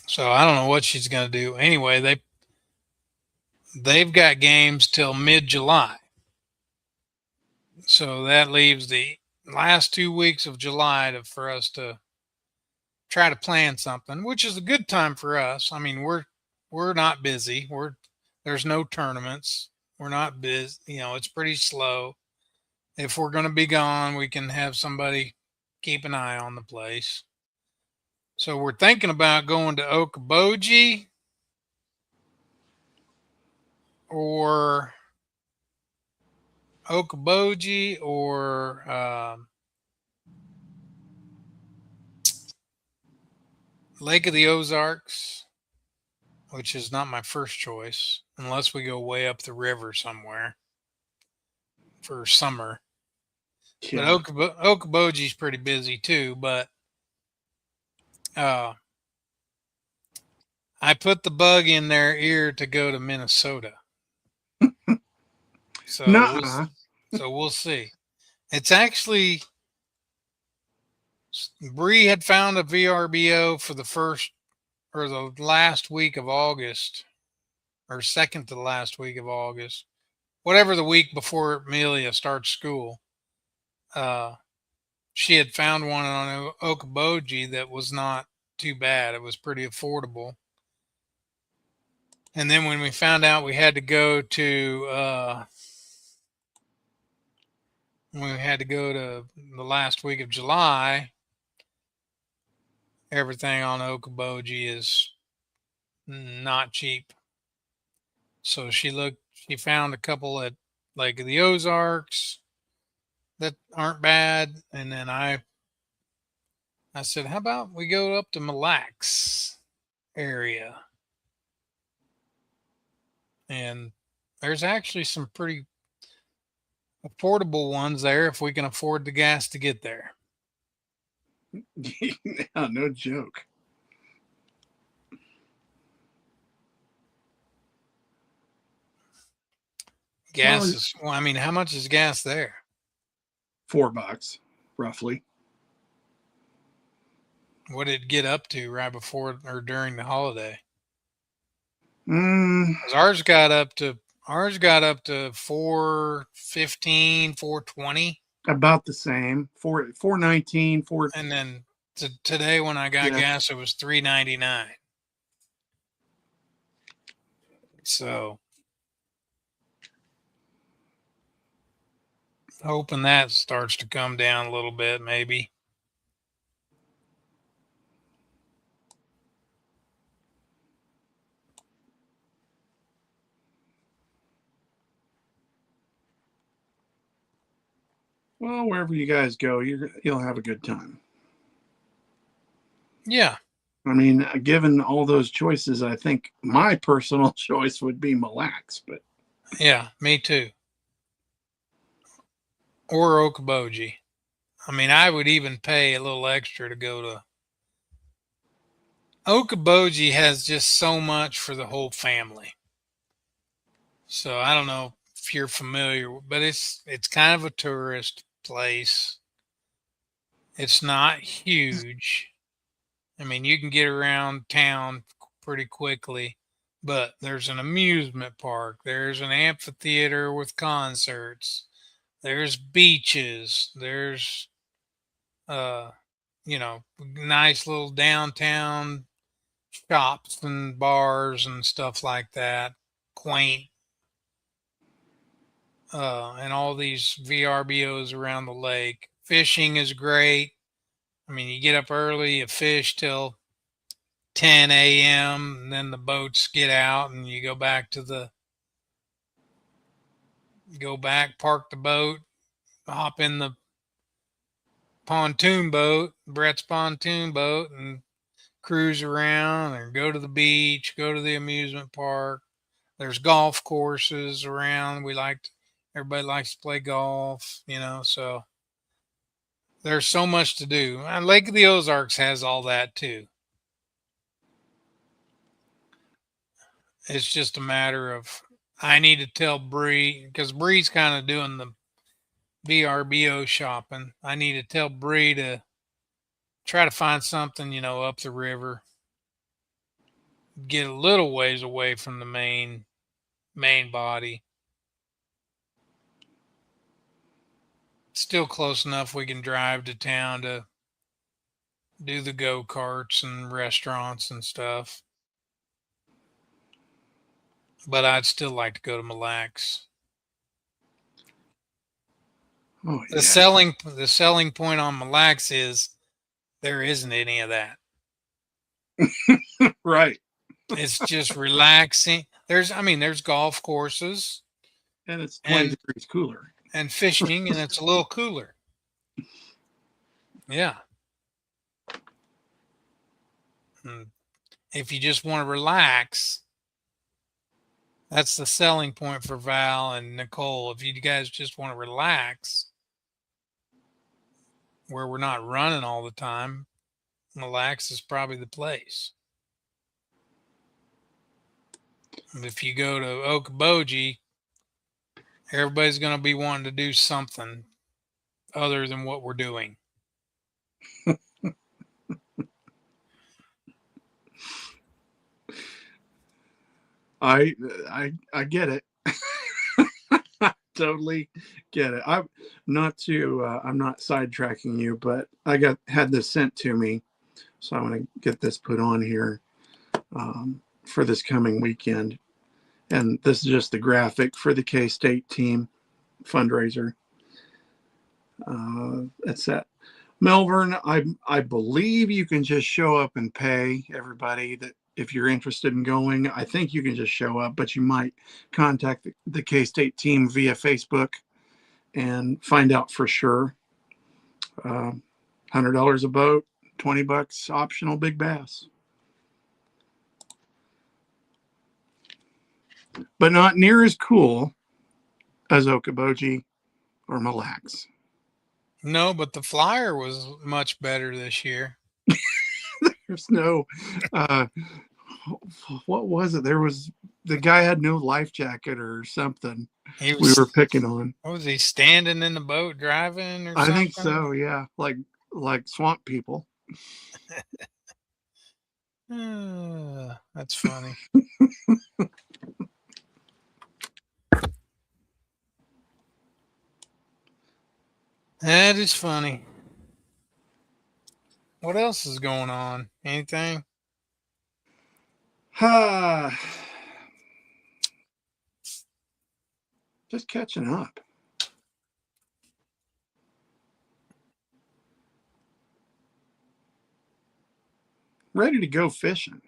So I don't know what she's going to do. Anyway, they've got games till mid-July. So that leaves the last 2 weeks of July for us to try to plan something, which is a good time for us. I mean, we're not busy. There's no tournaments. We're not busy. It's pretty slow. If we're going to be gone, we can have somebody keep an eye on the place. So we're thinking about going to Okoboji or Lake of the Ozarks, which is not my first choice, unless we go way up the river somewhere for summer. Yeah. But Okoboji's pretty busy too. But I put the bug in their ear to go to Minnesota. So we'll see. It's actually, Bree had found a VRBO for the first or the last week of August, or second to the last week of August, whatever the week before Amelia starts school. She had found one on Okoboji that was not too bad. It was pretty affordable. And then when we found out we had to go to the last week of July, everything on Okoboji is not cheap. So she found a couple at Lake of the Ozarks that aren't bad. And then I said, how about we go up to Mille Lacs area? And there's actually some pretty affordable ones there if we can afford the gas to get there. Yeah, no joke. Gas how much is gas there? $4, roughly. What did it get up to right before or during the holiday? Mm. Ours got up to 415, 420. About the same. 419, 4. And then today when I got gas, it was $3.99. So hoping that starts to come down a little bit, maybe. Well, wherever you guys go, you'll have a good time. Yeah. I mean, given all those choices, I think my personal choice would be Mille Lacs, but yeah, me too. Or Okoboji. I mean, I would even pay a little extra to go to Okoboji. Has just so much for the whole family. So I don't know if you're familiar, but it's kind of a tourist place. It's not huge. I mean, you can get around town pretty quickly, but there's an amusement park. There's an amphitheater with concerts. There's beaches. There's, nice little downtown shops and bars and stuff like that. Quaint. And all these VRBOs around the lake. Fishing is great. I mean, you get up early, you fish till 10 a.m. and then the boats get out and you go back, park the boat, hop in the pontoon boat, Brett's pontoon boat, and cruise around and go to the beach, go to the amusement park, There's golf courses around. Everybody likes to play golf, so there's so much to do. And Lake of the Ozarks has all that too. It's just a matter of I need to tell Bree because Bree's kind of doing the VRBO shopping. I need to tell Bree to try to find something, up the river, get a little ways away from the main body. Still close enough we can drive to town to do the go-karts and restaurants and stuff. But I'd still like to go to Mille Lacs. Oh The yeah. selling point on Mille Lacs is there isn't any of that. Right. It's just relaxing. There's golf courses And it's 20 and degrees cooler. and fishing, and it's a little cooler. Yeah. And if you just want to relax, that's the selling point for Val and Nicole. If you guys just want to relax, where we're not running all the time, Mille Lacs is probably the place. And if you go to Okoboji, everybody's going to be wanting to do something other than what we're doing. I get it. Totally get it. I'm not sidetracking you, but I had this sent to me, so I want to get this put on here for this coming weekend. And this is just the graphic for the K-State team fundraiser. It's at Melbourne. I believe you can just show up and pay everybody that if you're interested in going. I think you can just show up, but you might contact the K-State team via Facebook and find out for sure. $100 a boat, $20 optional big bass. But not near as cool as Okoboji or Mille Lacs. No, but the flyer was much better this year. There's no, what was it? The guy had no life jacket or something. We were picking on. What was he standing in the boat driving or I something? think so, yeah. Like swamp people. That's funny. That is funny. What else is going on? Anything? Just catching up. Ready to go fishing.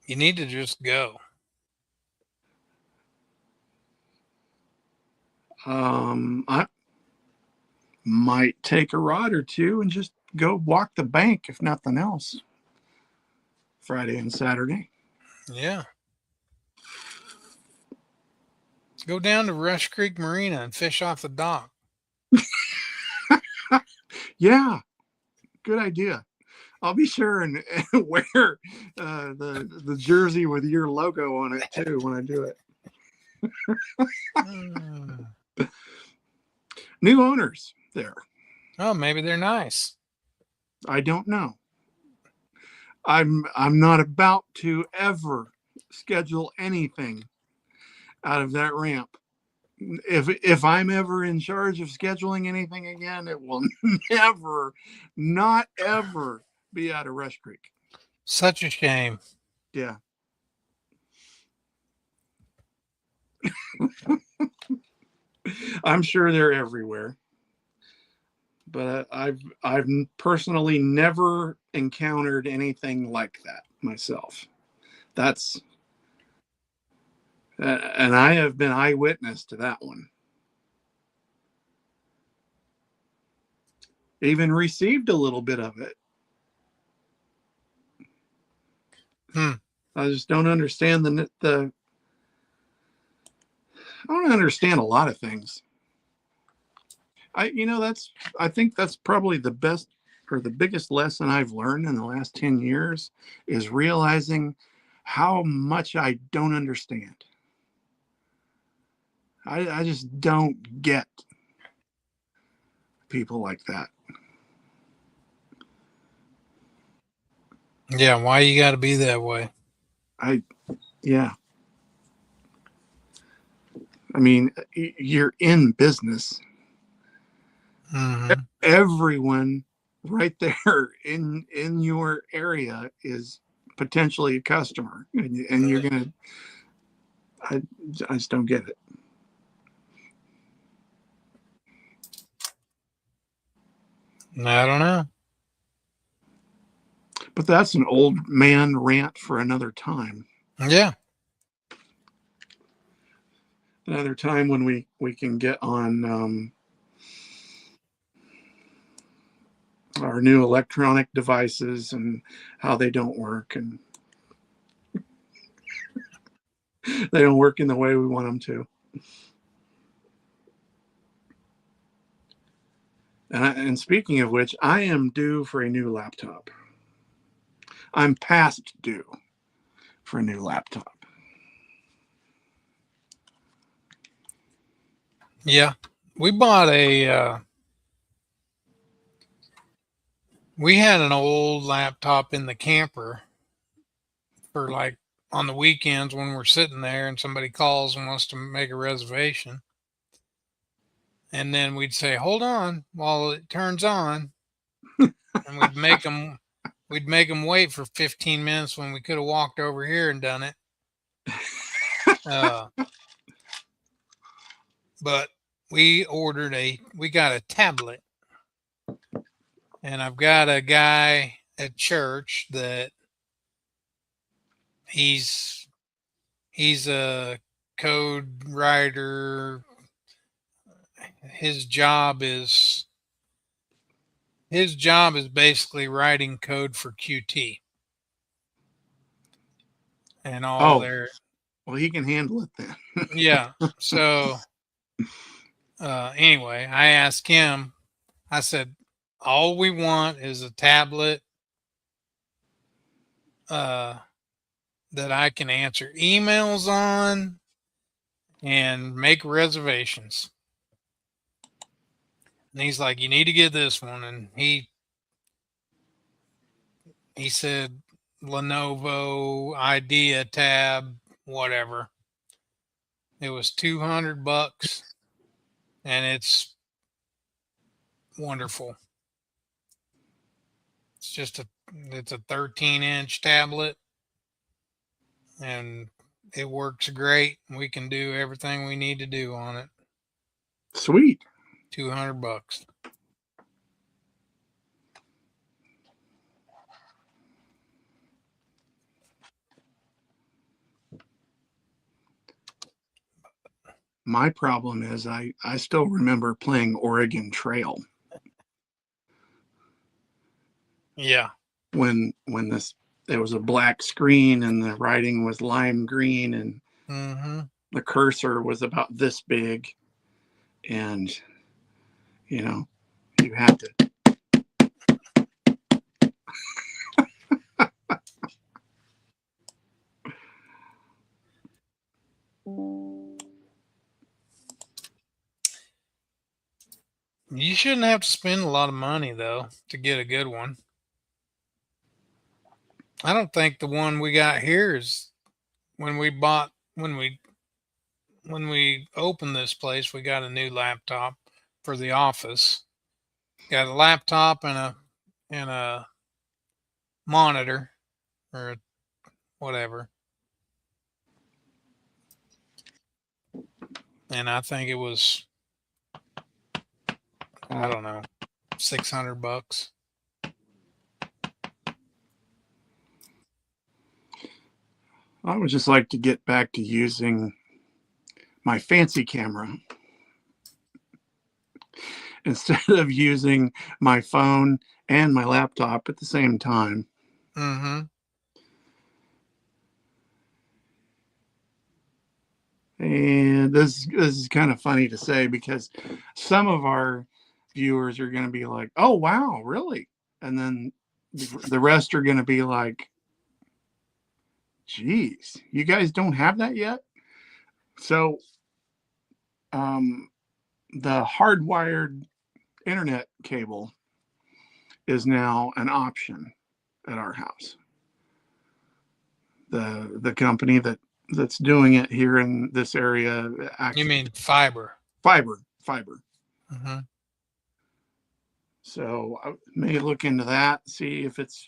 You need to just go. I might take a rod or two and just go walk the bank, if nothing else. Friday and Saturday. Yeah. Let's go down to Rush Creek Marina and fish off the dock. Yeah, good idea. I'll be sure and wear the jersey with your logo on it too when I do it. New owners there. Oh, maybe they're nice. I don't know. I'm not about to ever schedule anything out of that ramp. If I'm ever in charge of scheduling anything again, it will never, not ever be out of Rush Creek. Such a shame. Yeah. I'm sure they're everywhere. But I've personally never encountered anything like that myself. That's and I have been eyewitness to that one. Even received a little bit of it. I just don't understand I don't understand a lot of things. I think that's probably the best or the biggest lesson I've learned in the last 10 years is realizing how much I don't understand. I just don't get people like that. Yeah, why you got to be that way? Yeah. I mean, you're in business. Mm-hmm. Everyone right there in your area is potentially a customer, and you're gonna. I, I just don't get it. I don't know. But that's an old man rant for another time. Yeah. Another time when we can get on our new electronic devices and how they don't work, and they don't work in the way we want them to. And speaking of which, I am due for a new laptop. I'm past due for a new laptop. Yeah. We bought we had an old laptop in the camper for like on the weekends when we're sitting there and somebody calls and wants to make a reservation. And then we'd say, hold on while it turns on. And we'd make them wait for 15 minutes when we could have walked over here and done it. But we got a tablet, and I've got a guy at church that he's a code writer. His job is basically writing code for QT and all Oh, their. well, he can handle it then. Yeah. So anyway, I asked him, I said, all we want is a tablet that I can answer emails on and make reservations. And he's like, you need to get this one. And he said Lenovo Idea Tab, whatever. It was $200 and it's wonderful. It's a 13-inch tablet and it works great. We can do everything we need to do on it. Sweet. $200. My problem is I still remember playing Oregon Trail. Yeah. When there was a black screen and the writing was lime green and the cursor was about this big, and you had to. You shouldn't have to spend a lot of money though to get a good one. I don't think the one we got here is when we opened this place, we got a new laptop for the office. Got a laptop and a monitor or whatever. And I think it was, I don't know, $600. I would just like to get back to using my fancy camera instead of using my phone and my laptop at the same time. Mm-hmm. And this is kind of funny to say because some of our viewers are going to be like, "Oh wow, really?" And then the rest are going to be like, "Geez, you guys don't have that yet?" So um, the hardwired internet cable is now an option at our house. The company that's doing it here in this area You actually mean fiber? fiber. Hmm. So I may look into that, see if it's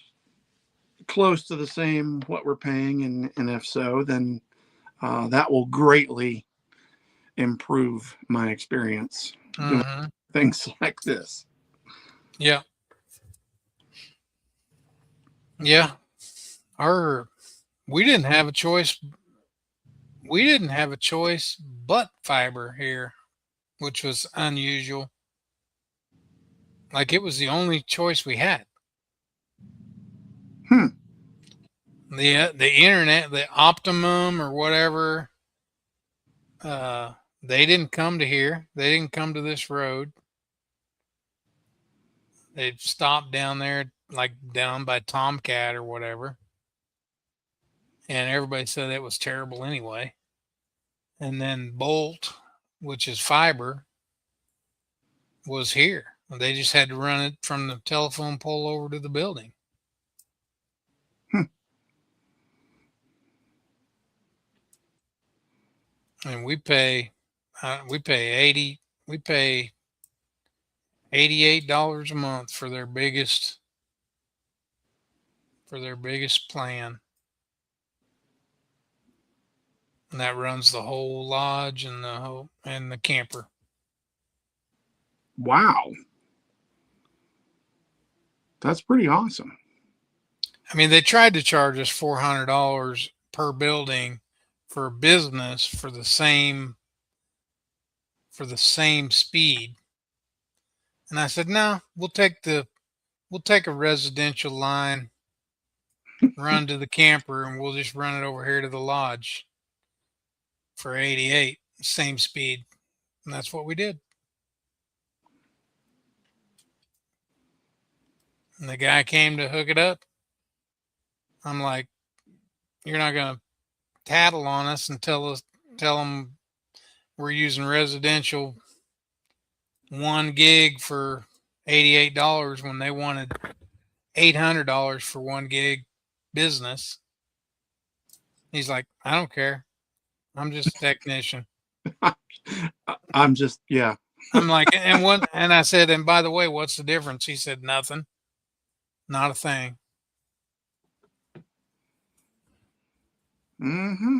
close to the same what we're paying, and if so, then that will greatly improve my experience doing Hmm. things like this. Yeah. Yeah. Our we didn't have a choice. We didn't have a choice but fiber here, which was unusual. Like it was the only choice we had. Hmm. The internet, the Optimum or whatever, they didn't come to here. They didn't come to this road. They stopped down there, like down by Tomcat or whatever, and everybody said it was terrible anyway. And then Bolt, which is fiber, was here. They just had to run it from the telephone pole over to the building. Hmm. And we pay 88 dollars a month for their biggest plan, and that runs the whole lodge and the camper. Wow, that's pretty awesome. I mean, they tried to charge us $400 per building for a business for the same speed, and I said, no, we'll take a residential line, run to the camper, and we'll just run it over here to the lodge for 88, same speed. And that's what we did. And the guy came to hook it up. I'm like, you're not going to tattle on us and tell them we're using residential 1 gig for $88 when they wanted $800 for 1 gig business. He's like, I don't care. I'm just a technician. I'm just, yeah. I'm like, and I said, and by the way, what's the difference? He said, nothing, not a thing. Mm-hmm.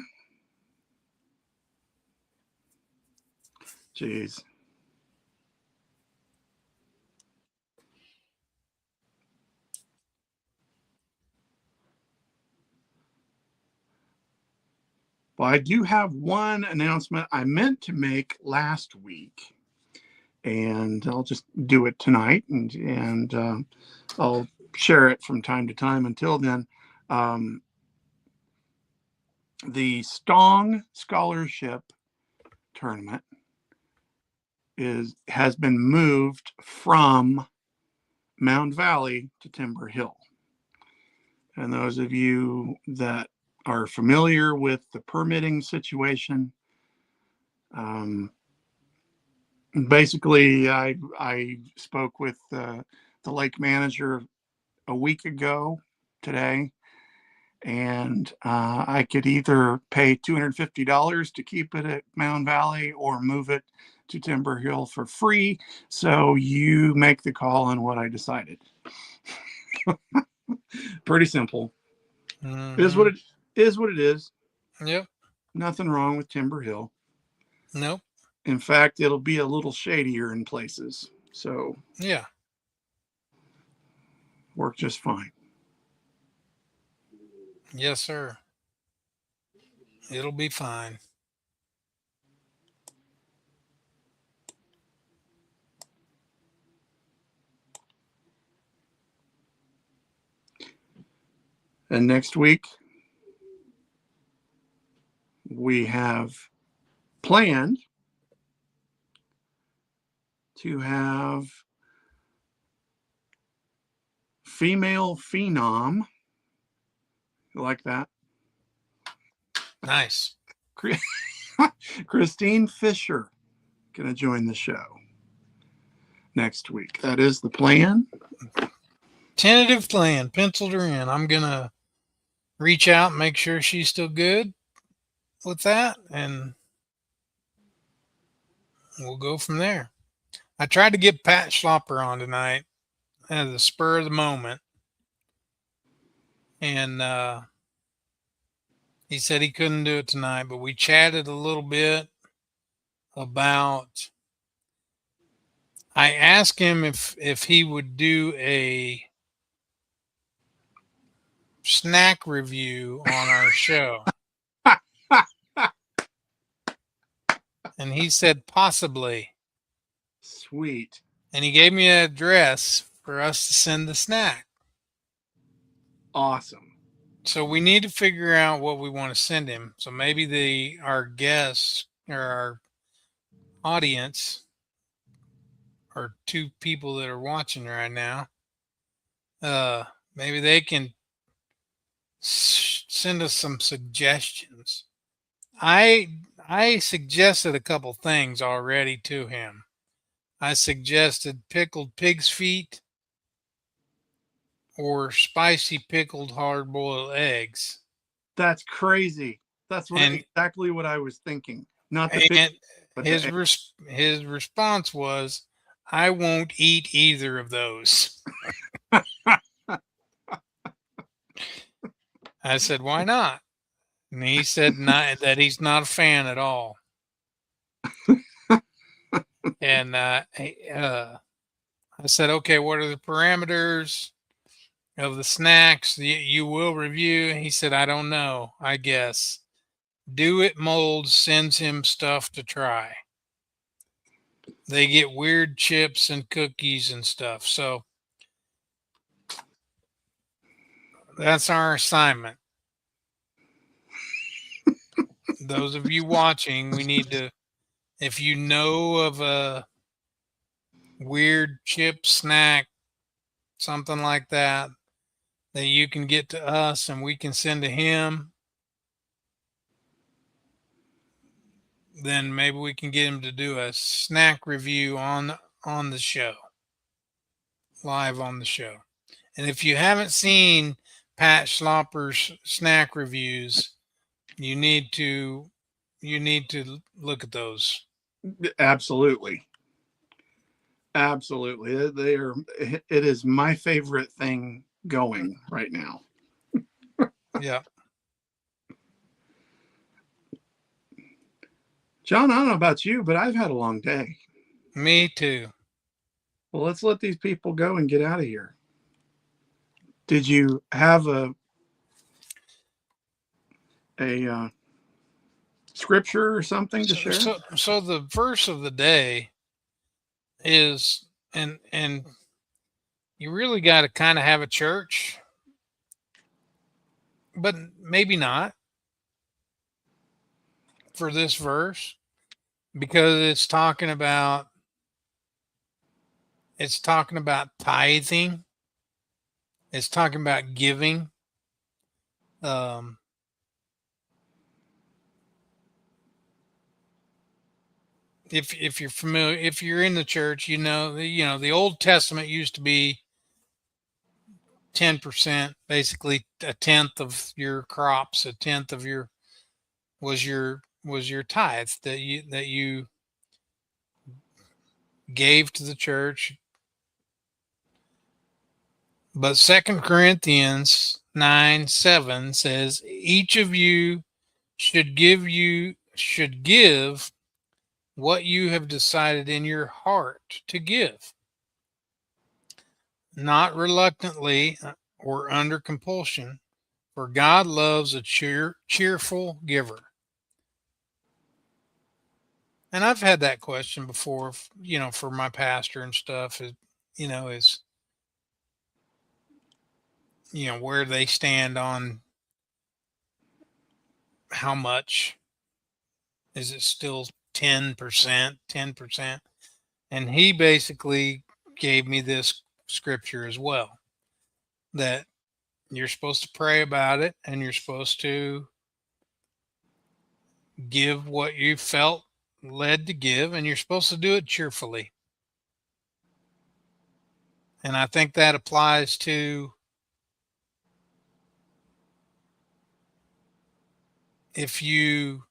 Jeez. Well, I do have one announcement I meant to make last week, and I'll just do it tonight, and I'll share it from time to time. Until then, um, the Stong Scholarship Tournament has been moved from Mound Valley to Timber Hill. And those of you that are familiar with the permitting situation, um, basically, I spoke with the lake manager a week ago today, and I could either pay $250 to keep it at Mound Valley or move it to Timber Hill for free. So you make the call on what I decided. Pretty simple. Is what Mm-hmm. it is. What it is. Yep. Nothing wrong with Timber Hill. Nope. In fact, it'll be a little shadier in places. So Yeah. work just fine. Yes, sir. It'll be fine. And next week we have planned to have female phenom, you like that? Nice. Christine Fisher going to join the show next week. That is the plan. Tentative plan, penciled her in. I'm going to reach out and make sure she's still good with that, and we'll go from there. I tried to get Pat Schlopper on tonight at the spur of the moment, and he said he couldn't do it tonight, but we chatted a little bit about. I asked him if he would do a snack review on our show, and he said possibly. Sweet. And he gave me an address for us to send the snack. Awesome. So we need to figure out what we want to send him. So maybe our guests or our audience or two people that are watching right now, maybe they can send us some suggestions. I suggested a couple things already to him. I suggested pickled pig's feet or spicy pickled hard-boiled eggs. That's crazy. That's exactly what I was thinking. Not the pig, And but his response was, "I won't eat either of those." I said, "Why not?" And he said that he's not a fan at all. And I said, "Okay, what are the parameters of the snacks you will review?" He said, "I don't know. I guess Do It Molds sends him stuff to try. They get weird chips and cookies and stuff. So that's our assignment. Those of you watching, we need to, if you know of a weird chip snack, something like that you can get to us and we can send to him, then maybe we can get him to do a snack review on the show, live on the show. And if you haven't seen Pat Schlopper's snack reviews, you need to look at those. Absolutely. Absolutely. They are. It is my favorite thing going right now. Yeah. John, I don't know about you, but I've had a long day. Me too. Well, let's let these people go and get out of here. Did you have a scripture or something to share? So the verse of the day is, and you really got to kind of have a church, but maybe not for this verse, because it's talking about tithing. It's talking about giving. If you're familiar, if you're in the church, you know the Old Testament used to be 10%, basically a tenth of your crops, a tenth of your was your tithe that you gave to the church. But 2 Corinthians 9:7 says each of you should give what you have decided in your heart to give, not reluctantly or under compulsion, for God loves a cheerful giver. And I've had that question before, for my pastor and stuff, is where they stand on how much Is it still 10%, 10%? And he basically gave me this scripture as well, that you're supposed to pray about it and you're supposed to give what you felt led to give, and you're supposed to do it cheerfully. And I think that applies to if you,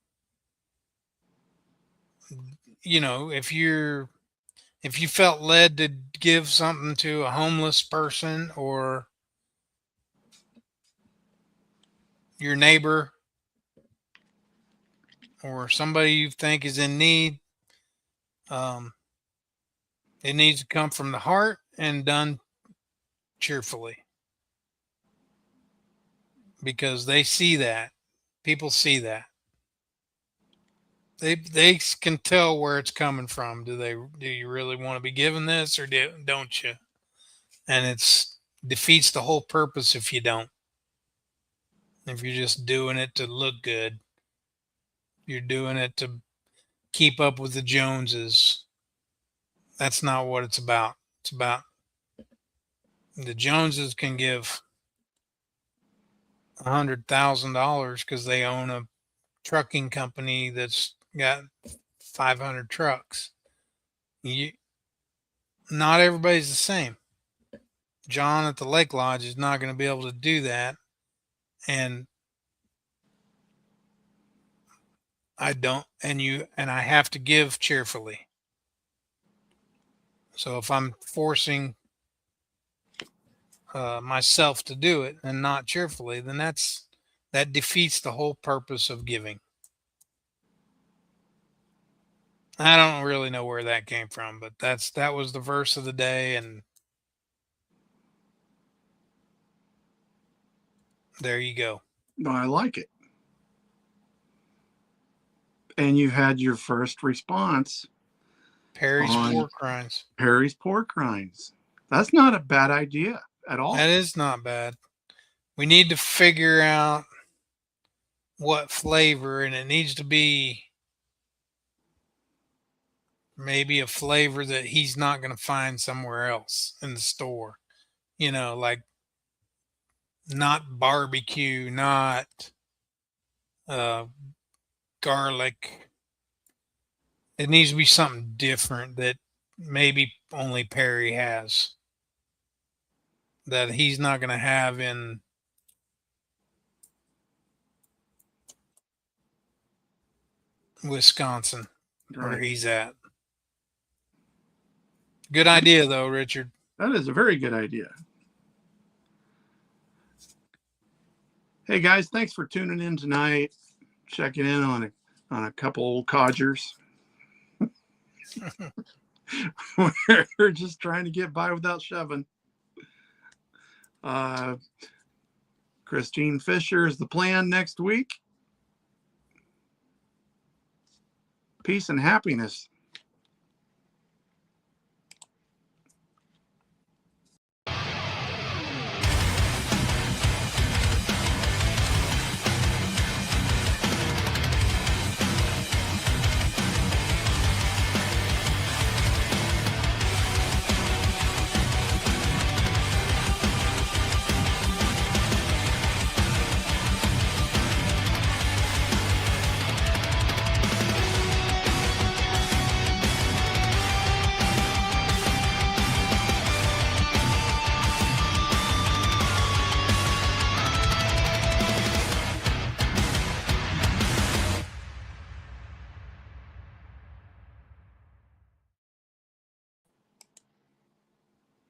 if you felt led to give something to a homeless person or your neighbor or somebody you think is in need, um, it needs to come from the heart and done cheerfully, because they see that. People see that. They can tell where it's coming from. Do you really want to be given this, or don't you? And it's defeats the whole purpose if you don't. If you're just doing it to look good, you're doing it to keep up with the Joneses. That's not what it's about. It's about the Joneses can give $100,000 because they own a trucking company that's got 500 trucks. Not everybody's the same. John at the Lake Lodge is not going to be able to do that, and I don't, and I have to give cheerfully. So if I'm forcing myself to do it and not cheerfully, then that defeats the whole purpose of giving. I don't really know where that came from, but that was the verse of the day, and there you go. No, I like it. And you had your first response Perry's on pork rinds. Perry's pork rinds. That's not a bad idea at all. That is not bad. We need to figure out what flavor, and it needs to be maybe a flavor that he's not going to find somewhere else in the store. Like not barbecue, not garlic. It needs to be something different that maybe only Perry has, that he's not going to have in Wisconsin, where Right. he's at. Good idea, though, Richard. That is a very good idea. Hey guys, thanks for tuning in tonight. Checking in on a couple old codgers. We're just trying to get by without shoving. Christine Fisher is the plan next week. Peace and happiness.